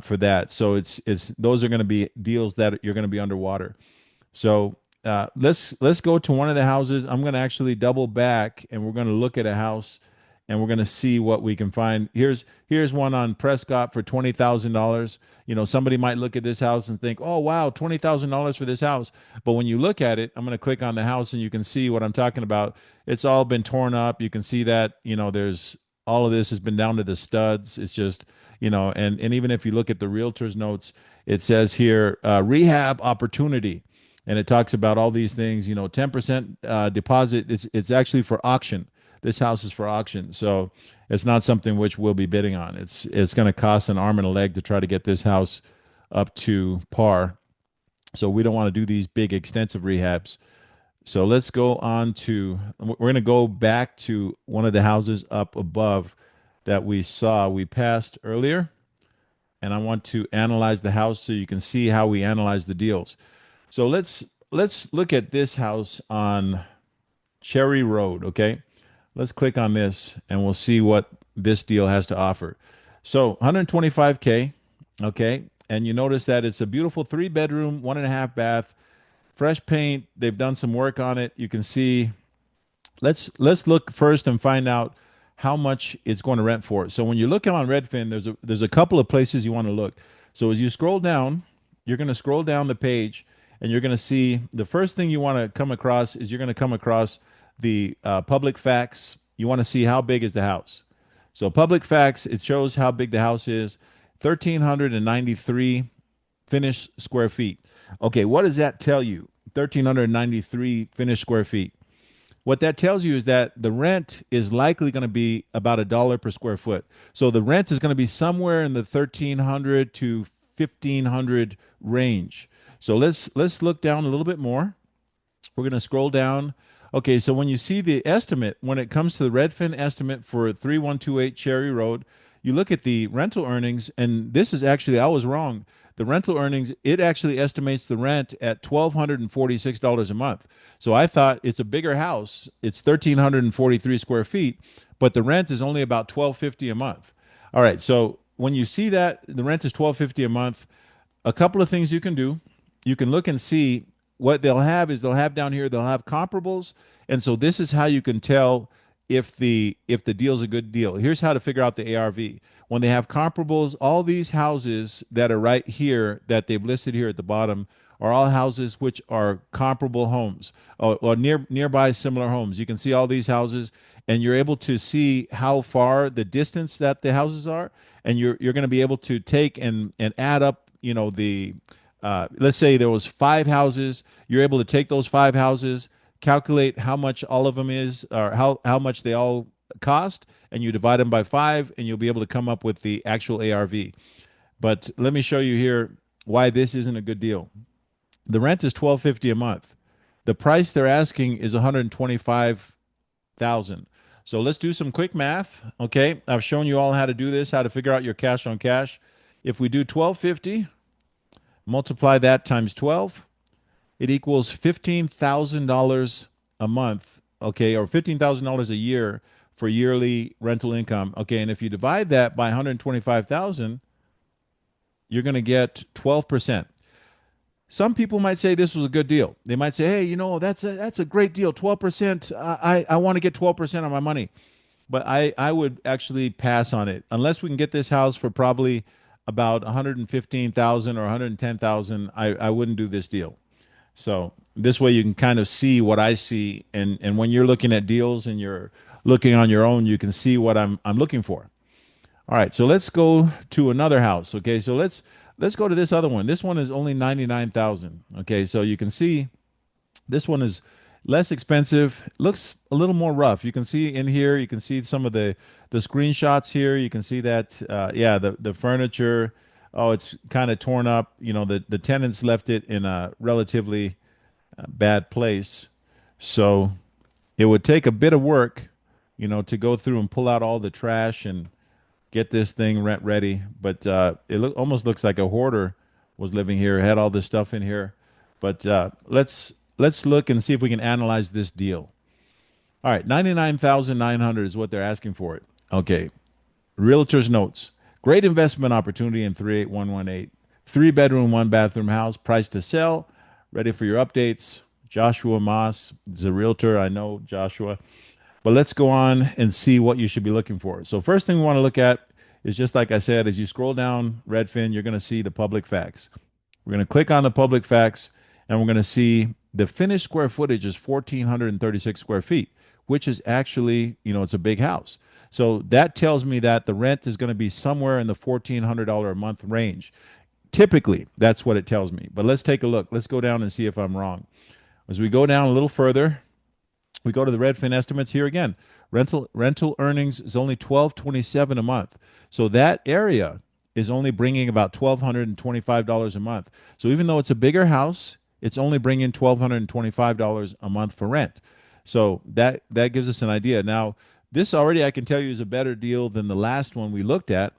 for that. So it's those are going to be deals that you're going to be underwater. So let's go to one of the houses. I'm going to actually double back and we're going to look at a house and we're going to see what we can find. Here's one on Prescott for $20,000. Somebody might look at this house and think, "Oh, wow, $20,000 for this house." But when you look at it, I'm going to click on the house and you can see what I'm talking about. It's all been torn up. You can see that, there's all of this has been down to the studs. It's just, and even if you look at the realtor's notes, it says here, rehab opportunity. And it talks about all these things, 10% deposit. It's actually for auction. This house is for auction. So it's not something which we'll be bidding on. It's going to cost an arm and a leg to try to get this house up to par. So we don't want to do these big extensive rehabs. So let's go on to, we're going to go back to one of the houses up above that we passed earlier. And I want to analyze the house so you can see how we analyze the deals. So let's look at this house on Cherry Road, okay? Let's click on this and we'll see what this deal has to offer. So 125K, okay? And you notice that it's a beautiful 3-bedroom, 1.5 bath, fresh paint. They've done some work on it. You can see, let's look first and find out how much it's going to rent for. So when you're looking on Redfin, there's a couple of places you want to look. So as you scroll down, you're going to scroll down the page and you're going to see the first thing you want to come across is you're going to come across the public facts. You want to see how big is the house. So public facts, it shows how big the house is, 1,393 finished square feet. Okay, what does that tell you? 1,393 finished square feet. What that tells you is that the rent is likely going to be about $1 per square foot. So the rent is going to be somewhere in the 1,300 to 1,500 range. So let's look down a little bit more. We're going to scroll down. Okay, so when you see the estimate, when it comes to the Redfin estimate for 3128 Cherry Road, you look at the rental earnings, and this is actually, I was wrong. The rental earnings, it actually estimates the rent at $1,246 a month. So I thought it's a bigger house. It's 1,343 square feet, but the rent is only about $1,250 a month. All right, so when you see that the rent is $1,250 a month, a couple of things you can do. You can look and see what they'll have is they'll have down here, they'll have comparables. And so this is how you can tell if the deal's a good deal. Here's how to figure out the ARV. When they have comparables, all these houses that are right here that they've listed here at the bottom are all houses which are comparable homes or nearby similar homes. You can see all these houses and you're able to see how far the distance that the houses are. And you're going to be able to take and add up, the let's say there was 5 houses. You're able to take those 5 houses, calculate how much all of them is, or how much they all cost, and you divide them by 5, and you'll be able to come up with the actual ARV. But let me show you here why this isn't a good deal. The rent is $1,250 a month. The price they're asking is $125,000. So let's do some quick math. Okay, I've shown you all how to do this, how to figure out your cash on cash. If we do $1,250. Multiply that times 12, it equals $15,000 a month, okay, or $15,000 a year for yearly rental income. Okay, and if you divide that by 125,000, you're going to get 12%. Some people might say this was a good deal. They might say, "Hey, that's a great deal. 12%. I want to get 12% on my money." But I would actually pass on it unless we can get this house for probably about 115,000 or 110,000. I wouldn't do this deal. So this way you can kind of see what I see, and when you're looking at deals and you're looking on your own, you can see what I'm looking for. All right, so let's go to another house. Okay, so let's go to this other one. This one is only 99,000. Okay, so you can see this one is less expensive. Looks a little more rough. You can see in here, you can see some of the screenshots here. You can see that, yeah, the furniture, oh, it's kind of torn up. The tenants left it in a relatively bad place. So it would take a bit of work, to go through and pull out all the trash and get this thing rent ready. But almost looks like a hoarder was living here, had all this stuff in here. But let's look and see if we can analyze this deal. All right, 99,900 is what they're asking for it. Okay, realtor's notes. Great investment opportunity in 38118. 3-bedroom, 1-bathroom house, price to sell. Ready for your updates. Joshua Moss is a realtor. I know Joshua. But let's go on and see what you should be looking for. So first thing we want to look at is just like I said, as you scroll down Redfin, you're going to see the public facts. We're going to click on the public facts and we're going to see the finished square footage is 1,436 square feet, which is actually, it's a big house. So that tells me that the rent is going to be somewhere in the $1,400 a month range. Typically, that's what it tells me. But let's take a look. Let's go down and see if I'm wrong. As we go down a little further, we go to the Redfin estimates here again. Rental earnings is only 1,227 a month. So that area is only bringing about $1,225 a month. So even though it's a bigger house, it's only bringing $1,225 a month for rent. So that gives us an idea. Now, this already I can tell you is a better deal than the last one we looked at.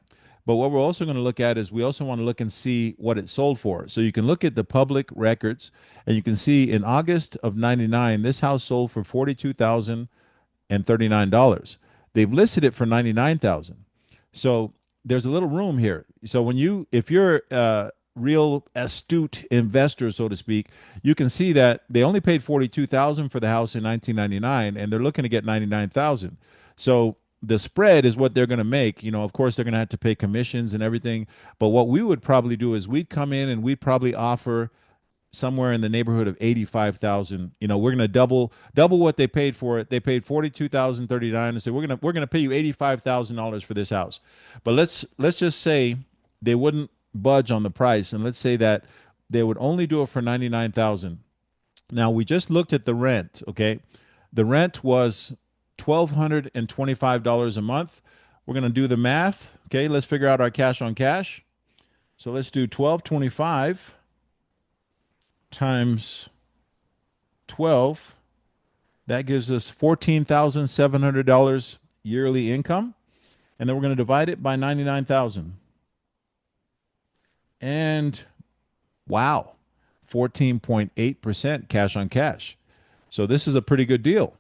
But what we're also going to look at is we also want to look and see what it sold for. So you can look at the public records and you can see in August of 99, this house sold for $42,039. They've listed it for 99,000. So there's a little room here. So if you're a real astute investor, so to speak, you can see that they only paid 42,000 for the house in 1999 and they're looking to get 99,000. So the spread is what they're going to make. Of course, they're going to have to pay commissions and everything. But what we would probably do is we'd come in and we'd probably offer somewhere in the neighborhood of 85,000. We're going to double what they paid for it. They paid 42,039 and said we're going to pay you $85,000 for this house. But let's just say they wouldn't budge on the price and let's say that they would only do it for 99,000. Now we just looked at the rent, okay? The rent was $1,225 a month. We're going to do the math. Okay, let's figure out our cash on cash. So let's do 1,225 times 12. That gives us $14,700 yearly income. And then we're going to divide it by 99,000. And wow, 14.8% cash on cash. So this is a pretty good deal.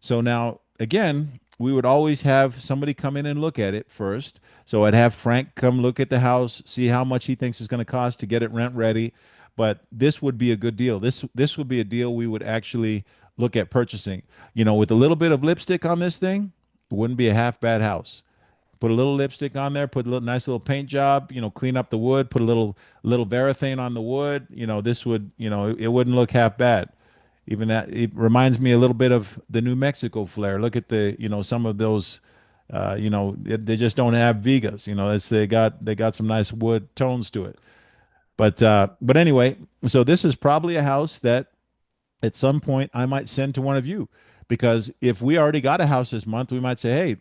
So now, again, we would always have somebody come in and look at it first. So I'd have Frank come look at the house, see how much he thinks it's going to cost to get it rent ready. But this would be a good deal. This would be a deal we would actually look at purchasing. With a little bit of lipstick on this thing, it wouldn't be a half bad house. Put a little lipstick on there, put a little nice little paint job, clean up the wood, put a little varathane on the wood. This would, it wouldn't look half bad. Even that, it reminds me a little bit of the New Mexico flair. Look at some of those, they just don't have vigas. They got some nice wood tones to it. But anyway, so this is probably a house that at some point I might send to one of you because if we already got a house this month, we might say, hey,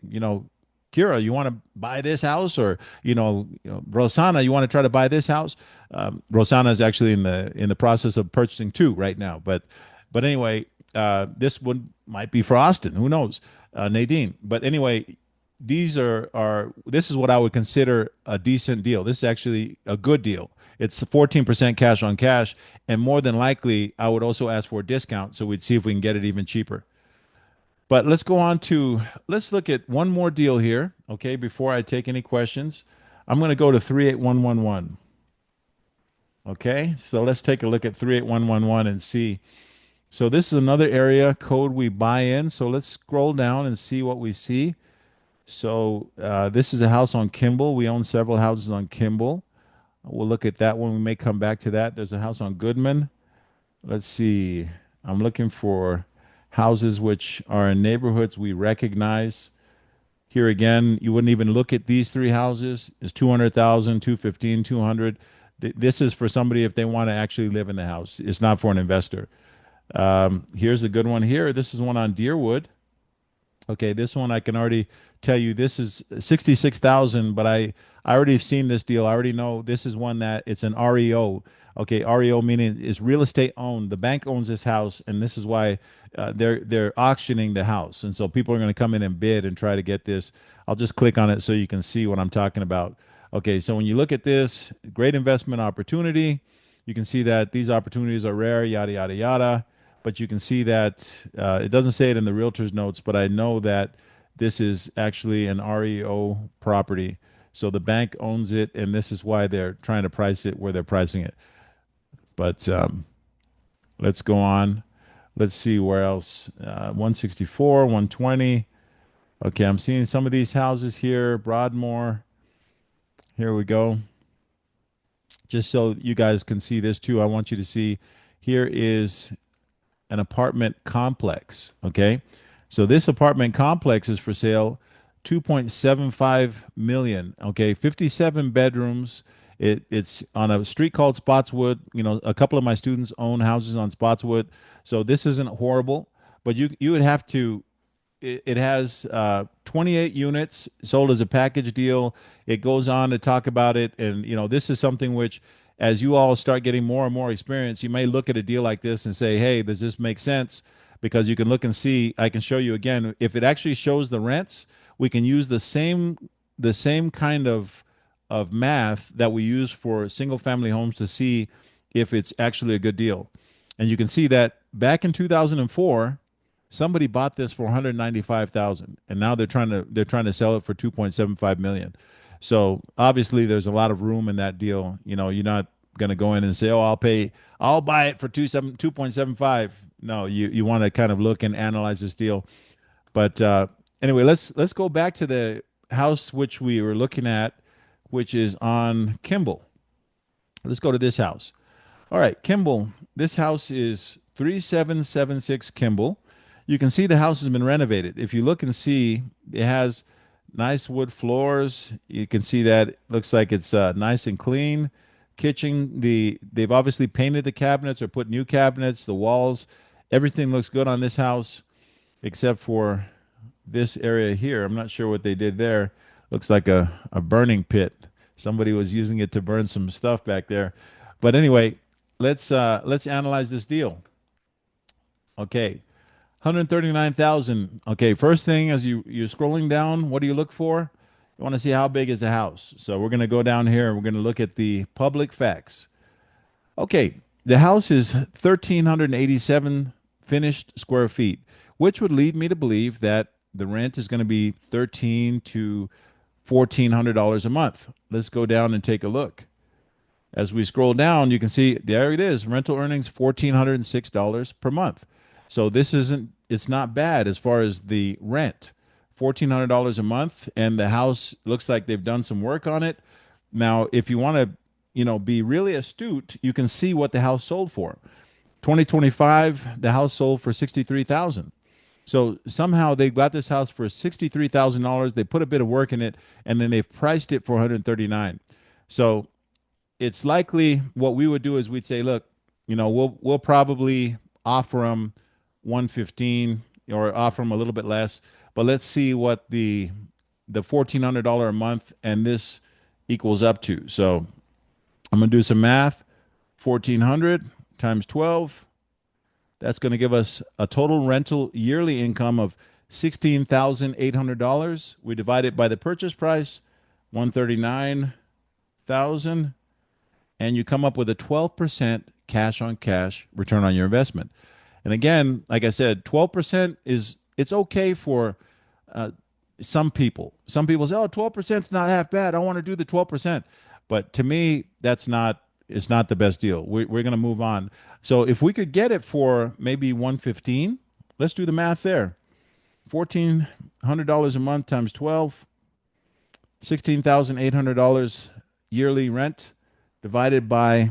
Kira, you want to buy this house, or Rosana, you want to try to buy this house? Rosana is actually in the process of purchasing two right now, but anyway, this one might be for Austin. Who knows? Nadine. But anyway, this is what I would consider a decent deal. This is actually a good deal. It's 14% cash on cash, and more than likely, I would also ask for a discount so we'd see if we can get it even cheaper. But let's look at one more deal here, okay, before I take any questions. I'm going to go to 38111. Okay, so let's take a look at 38111 and see. So this is another area code we buy in. So let's scroll down and see what we see. So this is a house on Kimball. We own several houses on Kimball. We'll look at that one. We may come back to that. There's a house on Goodman. Let's see. I'm looking for houses which are in neighborhoods we recognize. Here again, you wouldn't even look at these three houses. It's 200,000, 215, 200. This is for somebody if they want to actually live in the house. It's not for an investor. Here's a good one here. This is one on Deerwood. Okay, this one I can already tell you this is 66,000, but I already seen this deal. I already know this is one that it's an REO. Okay, REO meaning it's real estate owned. The bank owns this house, and this is why they're auctioning the house. And so people are going to come in and bid and try to get this. I'll just click on it so you can see what I'm talking about. Okay, so when you look at this, great investment opportunity. You can see that these opportunities are rare, yada, yada, yada. But you can see that it doesn't say it in the realtor's notes, but I know that this is actually an REO property. So the bank owns it, and this is why they're trying to price it where they're pricing it. But let's go on. Let's see where else. 164, 120. Okay, I'm seeing some of these houses here. Broadmoor. Here we go. Just so you guys can see this too, I want you to see here is an apartment complex. Okay. So this apartment complex is for sale, 2.75 million. Okay. 57 bedrooms. It's on a street called Spotswood. You know, a couple of my students own houses on Spotswood. So this isn't horrible, but you would have to it has 28 units sold as a package deal. It goes on to talk about it, and you know this is something which, as you all start getting more and more experience, you may look at a deal like this and say, "Hey, does this make sense?" Because you can look and see. I can show you again if it actually shows the rents. We can use the same kind of math that we use for single family homes to see if it's actually a good deal. And you can see that back in 2004 somebody bought this for 195,000 and now they're trying to sell it for 2.75 million. So obviously there's a lot of room in that deal. You know, you're not going to go in and say, "Oh, I'll buy it for 2.75." No, you want to kind of look and analyze this deal. But anyway, let's go back to the house which we were looking at, which is on Kimball. Let's go to this house. All right, Kimball. This house is 3776 Kimball. You can see the house has been renovated. If you look and see, it has nice wood floors. You can see that it looks like it's nice and clean. Kitchen, they've obviously painted the cabinets or put new cabinets. The walls, everything looks good on this house except for this area here. I'm not sure what they did there. Looks like a burning pit. Somebody was using it to burn some stuff back there. But anyway, let's analyze this deal. Okay. 139,000. Okay, first thing as you're scrolling down, what do you look for? You want to see how big is the house. So we're going to go down here and we're going to look at the public facts. Okay, the house is 1,387 finished square feet, which would lead me to believe that the rent is going to be 13 to $1,400 a month. Let's go down and take a look. As we scroll down, you can see there it is. Rental earnings $1,406 per month. So this isn't it's not bad as far as the rent. $1,400 a month, and the house looks like they've done some work on it. Now, if you want to, be really astute, you can see what the house sold for. 2025, the house sold for 63,000. So somehow they got this house for $63,000. They put a bit of work in it, and then they've priced it for 139. So it's likely what we would do is we'd say, look, we'll probably offer them 115 or offer them a little bit less, but let's see what the $1,400 a month and this equals up to. So I'm gonna do some math. 1,400 times 12. That's going to give us a total rental yearly income of $16,800. We divide it by the purchase price, 139,000, and you come up with a 12% cash on cash return on your investment. And again, like I said, 12% it's okay for uh, some people. Some people say, "Oh, 12% is not half bad. I want to do the 12%." But to me, that's not it's not the best deal. We're going to move on. So if we could get it for maybe 115, let's do the math there. $1,400 a month times 12, $16,800 yearly rent divided by,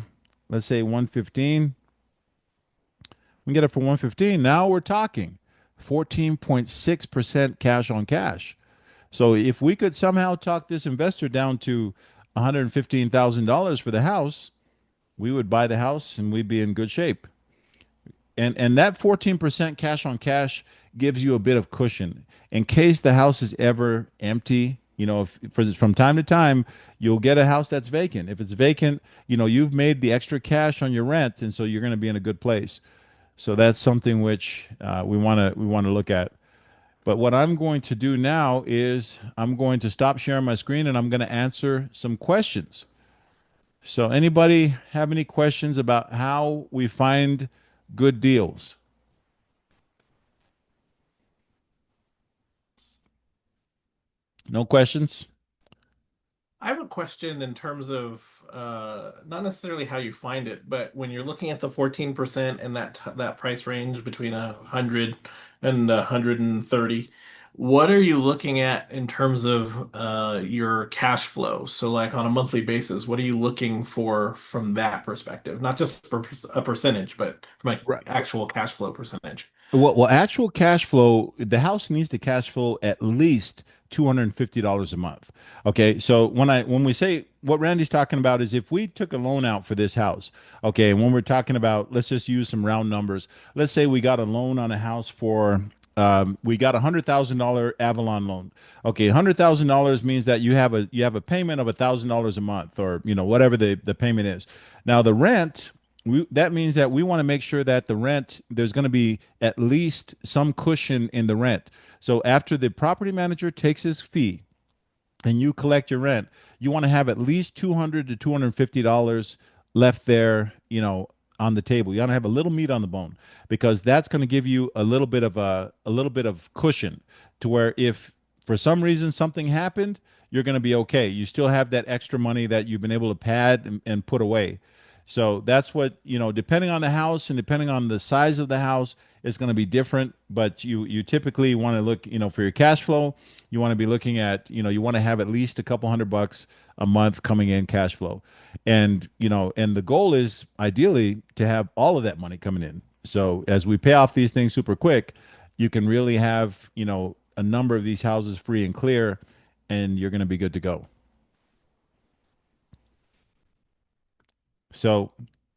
let's say, 115. We can get it for 115. Now we're talking 14.6% cash on cash. So if we could somehow talk this investor down to $115,000 for the house, we would buy the house and we'd be in good shape. And that 14% cash on cash gives you a bit of cushion in case the house is ever empty. From time to time, you'll get a house that's vacant. If it's vacant, you've made the extra cash on your rent, and so you're going to be in a good place. So that's something which we want to look at. But what I'm going to do now is I'm going to stop sharing my screen and I'm going to answer some questions. So anybody have any questions about how we find good deals? No questions? I have a question in terms of not necessarily how you find it, but when you're looking at the 14% and that price range between 100 and 130, what are you looking at in terms of your cash flow? So, like on a monthly basis, what are you looking for from that perspective? Not just a percentage, but from an Right. actual cash flow percentage. Well, actual cash flow, the house needs to cash flow at least $250 a month. Okay, so when we say what Randy's talking about is if we took a loan out for this house, okay, and when we're talking about, let's just use some round numbers. Let's say we got a loan on a house for we got $100,000 Avalon loan. Okay, $100,000 means that you have a payment of $1,000 a month, or whatever the payment is. Now the rent, that means that we want to make sure that the rent, there's going to be at least some cushion in the rent. So after the property manager takes his fee and you collect your rent, you want to have at least 200 to $250 left there, on the table. You want to have a little meat on the bone, because that's going to give you a little bit of cushion to where if for some reason something happened, you're going to be okay. You still have that extra money that you've been able to pad and put away. So that's what, depending on the house and depending on the size of the house, it's going to be different. But you typically want to look, for your cash flow, you want to be looking at, you want to have at least a couple $100 a month coming in cash flow. And the goal is ideally to have all of that money coming in. So as we pay off these things super quick, you can really have, a number of these houses free and clear, and you're going to be good to go. So,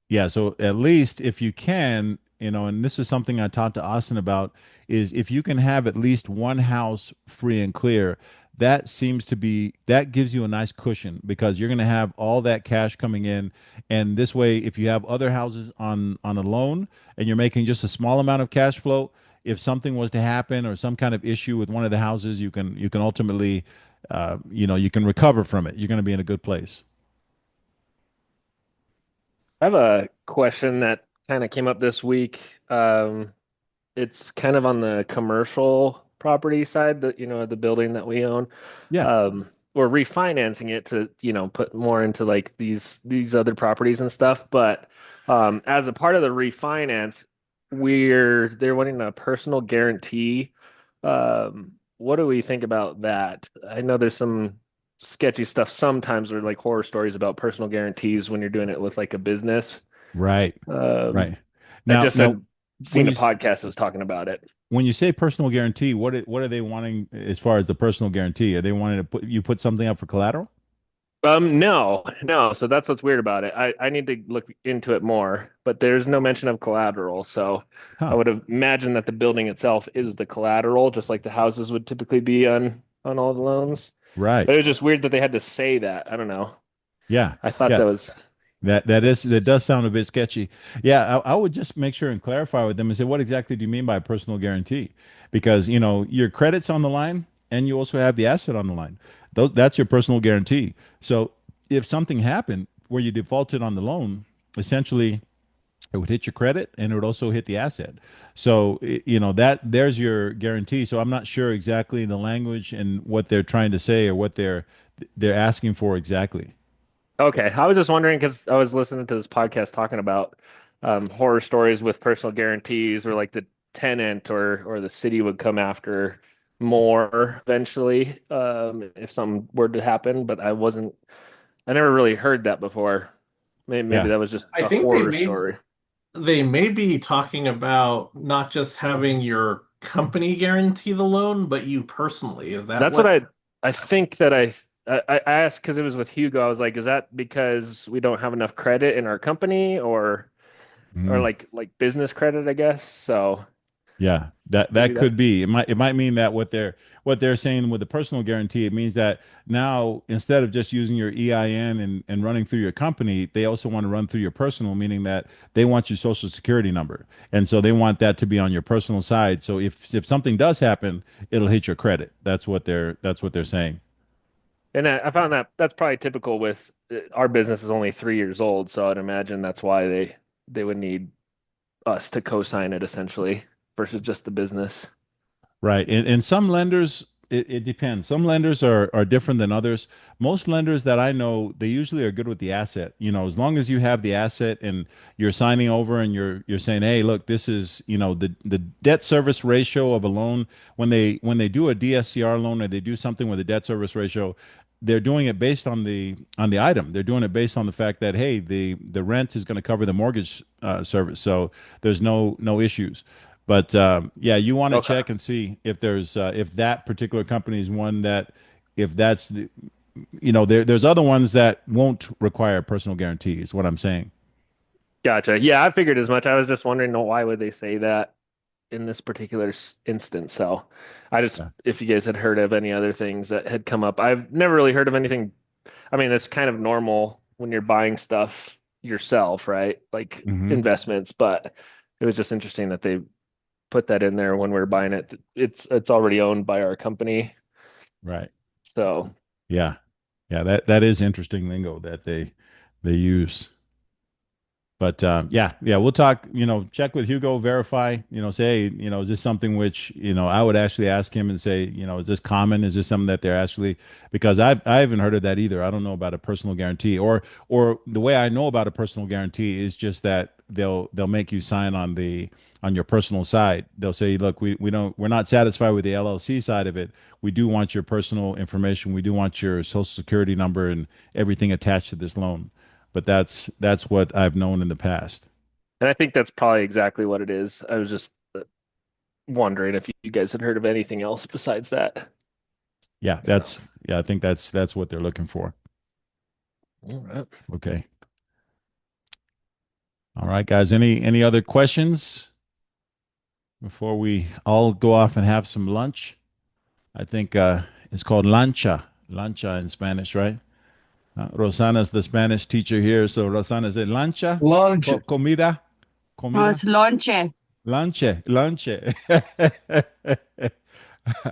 yeah, so at least if you can, and this is something I talked to Austin about, is if you can have at least one house free and clear, that gives you a nice cushion, because you're going to have all that cash coming in. And this way, if you have other houses on a loan and you're making just a small amount of cash flow, if something was to happen or some kind of issue with one of the houses, you can ultimately, you can recover from it. You're going to be in a good place. I have a question that kind of came up this week. It's kind of on the commercial property side, the building that we own. Yeah. We're refinancing it to, put more into like these other properties and stuff. But as a part of the refinance, they're wanting a personal guarantee. What do we think about that? I know there's some sketchy stuff sometimes, or like horror stories about personal guarantees when you're doing it with like a business. Right. Um, Right. I Now, just now, had when seen a you podcast that was talking about it. when you say personal guarantee, what are they wanting as far as the personal guarantee? Are they wanting to put something up for collateral? No, no. So that's what's weird about it. I need to look into it more, but there's no mention of collateral. So I Huh. would have imagined that the building itself is the collateral, just like the houses would typically be on all the loans. But it Right. was just weird that they had to say that. I don't know. Yeah. I thought Yeah. that was That does sound a bit sketchy. Yeah, I would just make sure and clarify with them and say, what exactly do you mean by a personal guarantee? Because your credit's on the line and you also have the asset on the line. That's your personal guarantee. So if something happened where you defaulted on the loan, essentially it would hit your credit and it would also hit the asset. So that there's your guarantee. So I'm not sure exactly the language and what they're trying to say or what they're asking for exactly. okay. I was just wondering because I was listening to this podcast talking about horror stories with personal guarantees, or like the tenant or the city would come after more eventually if something were to happen. But I never really heard that before. Maybe Yeah. that was just I a think they horror may story. they may be talking about not just having your company guarantee the loan, but you personally. Is that That's what what? I think that I asked because it was with Hugo. I was like, is that because we don't have enough credit in our company, or Mm. like business credit, I guess. So Yeah, that maybe that that. could be. It might mean that what they're saying with the personal guarantee, it means that now instead of just using your EIN and running through your company, they also want to run through your personal, meaning that they want your social security number. And so they want that to be on your personal side. So if something does happen, it'll hit your credit. That's what they're saying. And I found that that's probably typical with our business is only 3 years old, so I'd imagine that's why they would need us to co-sign it essentially versus just the business. Right. And some lenders, it depends. Some lenders are different than others. Most lenders that I know, they usually are good with the asset. As long as you have the asset and you're signing over and you're saying, hey, look, this is, the debt service ratio of a loan. When they do a DSCR loan or they do something with a debt service ratio, they're doing it based on the item. They're doing it based on the fact that, hey, the rent is going to cover the mortgage service, so there's no issues. But yeah, you want to Okay. check and see if that particular company is one that, if that's there's other ones that won't require personal guarantee is what I'm saying. Gotcha. Yeah, I figured as much. I was just wondering, why would they say that in this particular instance? So I just, Yeah. if you guys had heard of any other things that had come up, I've never really heard of anything. I mean, it's kind of normal when you're buying stuff yourself, right? Like Hmm. investments, but it was just interesting that they put that in there when we're buying it. It's already owned by our company. Right. So Yeah. Yeah. That is interesting lingo that they use. But yeah, yeah, we'll talk. Check with Hugo, verify. Say, is this something which I would actually ask him and say, is this common? Is this something that they're actually, because I haven't heard of that either. I don't know about a personal guarantee, or the way I know about a personal guarantee is just that they'll make you sign on your personal side. They'll say, look, we're not satisfied with the LLC side of it. We do want your personal information. We do want your social security number and everything attached to this loan. But that's what I've known in the past. and I think that's probably exactly what it is. I was just wondering if you guys had heard of anything else besides that. Yeah, So, yeah, I think that's what they're looking for. all right. Okay. All right, guys. Any other questions before we all go off and have some lunch? I think it's called lancha, lancha in Spanish, right? Rosana's the Spanish teacher here, so Rosana said lancha, Lunch. comida, No, comida, it's lonche. lanche, lanche.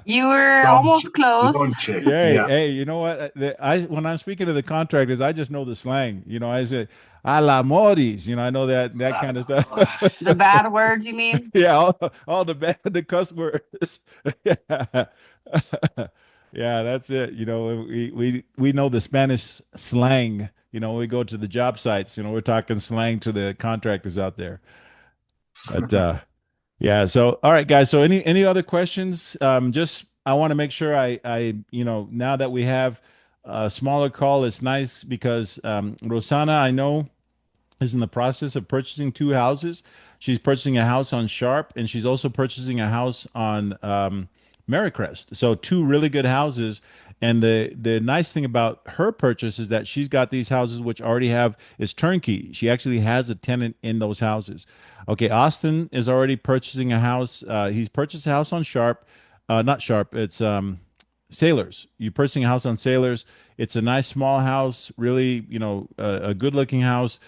You were Lunch. almost close. Lunch. Yeah, Yeah. hey, you know what? I when I'm speaking to the contractors, I just know the slang. I say "a la moris." I know that kind of stuff. The bad words, you mean? Yeah, all the cuss words. Yeah. Yeah, that's it. We know the Spanish slang. We go to the job sites. We're talking slang to the contractors out there. But yeah. So, all right, guys. So, any other questions? Just I want to make sure now that we have a smaller call, it's nice because Rosana, I know, is in the process of purchasing two houses. She's purchasing a house on Sharp, and she's also purchasing a house on Marycrest. So two really good houses. And the nice thing about her purchase is that she's got these houses which already have it's turnkey. She actually has a tenant in those houses. Okay, Austin is already purchasing a house. He's purchased a house on Sharp, not Sharp. It's Sailors. You're purchasing a house on Sailors. It's a nice small house, really, a good looking house.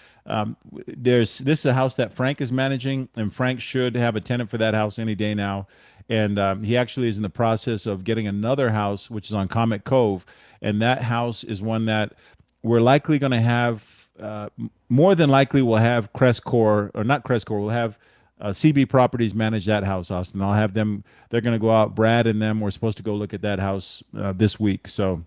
This is a house that Frank is managing, and Frank should have a tenant for that house any day now. And he actually is in the process of getting another house, which is on Comet Cove, and that house is one that we're likely going to have. More than likely, we'll have Crestcore or not Crestcore. We'll have CB Properties manage that house, Austin. I'll have them. They're going to go out. Brad and them. We're supposed to go look at that house this week. So,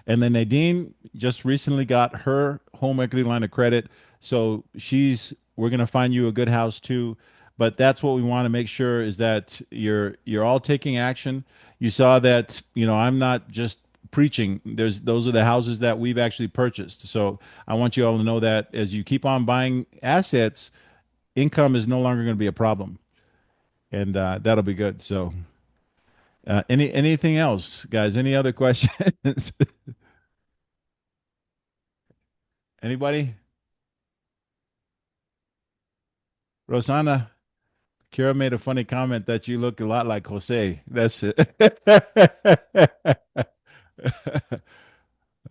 and then Nadine just recently got her home equity line of credit. So we're going to find you a good house too. But that's what we want to make sure is that you're all taking action. You saw that, I'm not just preaching. Those are the houses that we've actually purchased. So I want you all to know that as you keep on buying assets, income is no longer going to be a problem. And that'll be good. So anything else, guys? Any other questions? Anybody? Rosanna, Kira made a funny comment that you look a lot like Jose. That's it.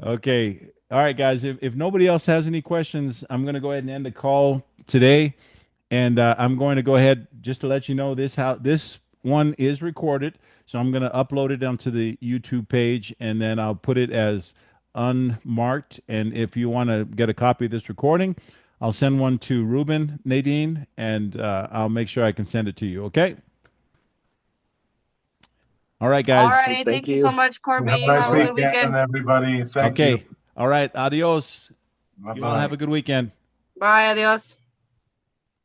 Okay. All right, guys. If nobody else has any questions, I'm going to go ahead and end the call today. And I'm going to go ahead just to let you know this one is recorded. So I'm going to upload it onto the YouTube page, and then I'll put it as unmarked. And if you want to get a copy of this recording, I'll send one to Ruben, Nadine, and I'll make sure I can send it to you. Okay. All right, All guys. righty. Thank Thank you so you. much, Have Korbie. a nice Have a good weekend, weekend. everybody. Thank Okay. you. All right. Adios. You all Bye-bye. have a good weekend. Bye. Adios.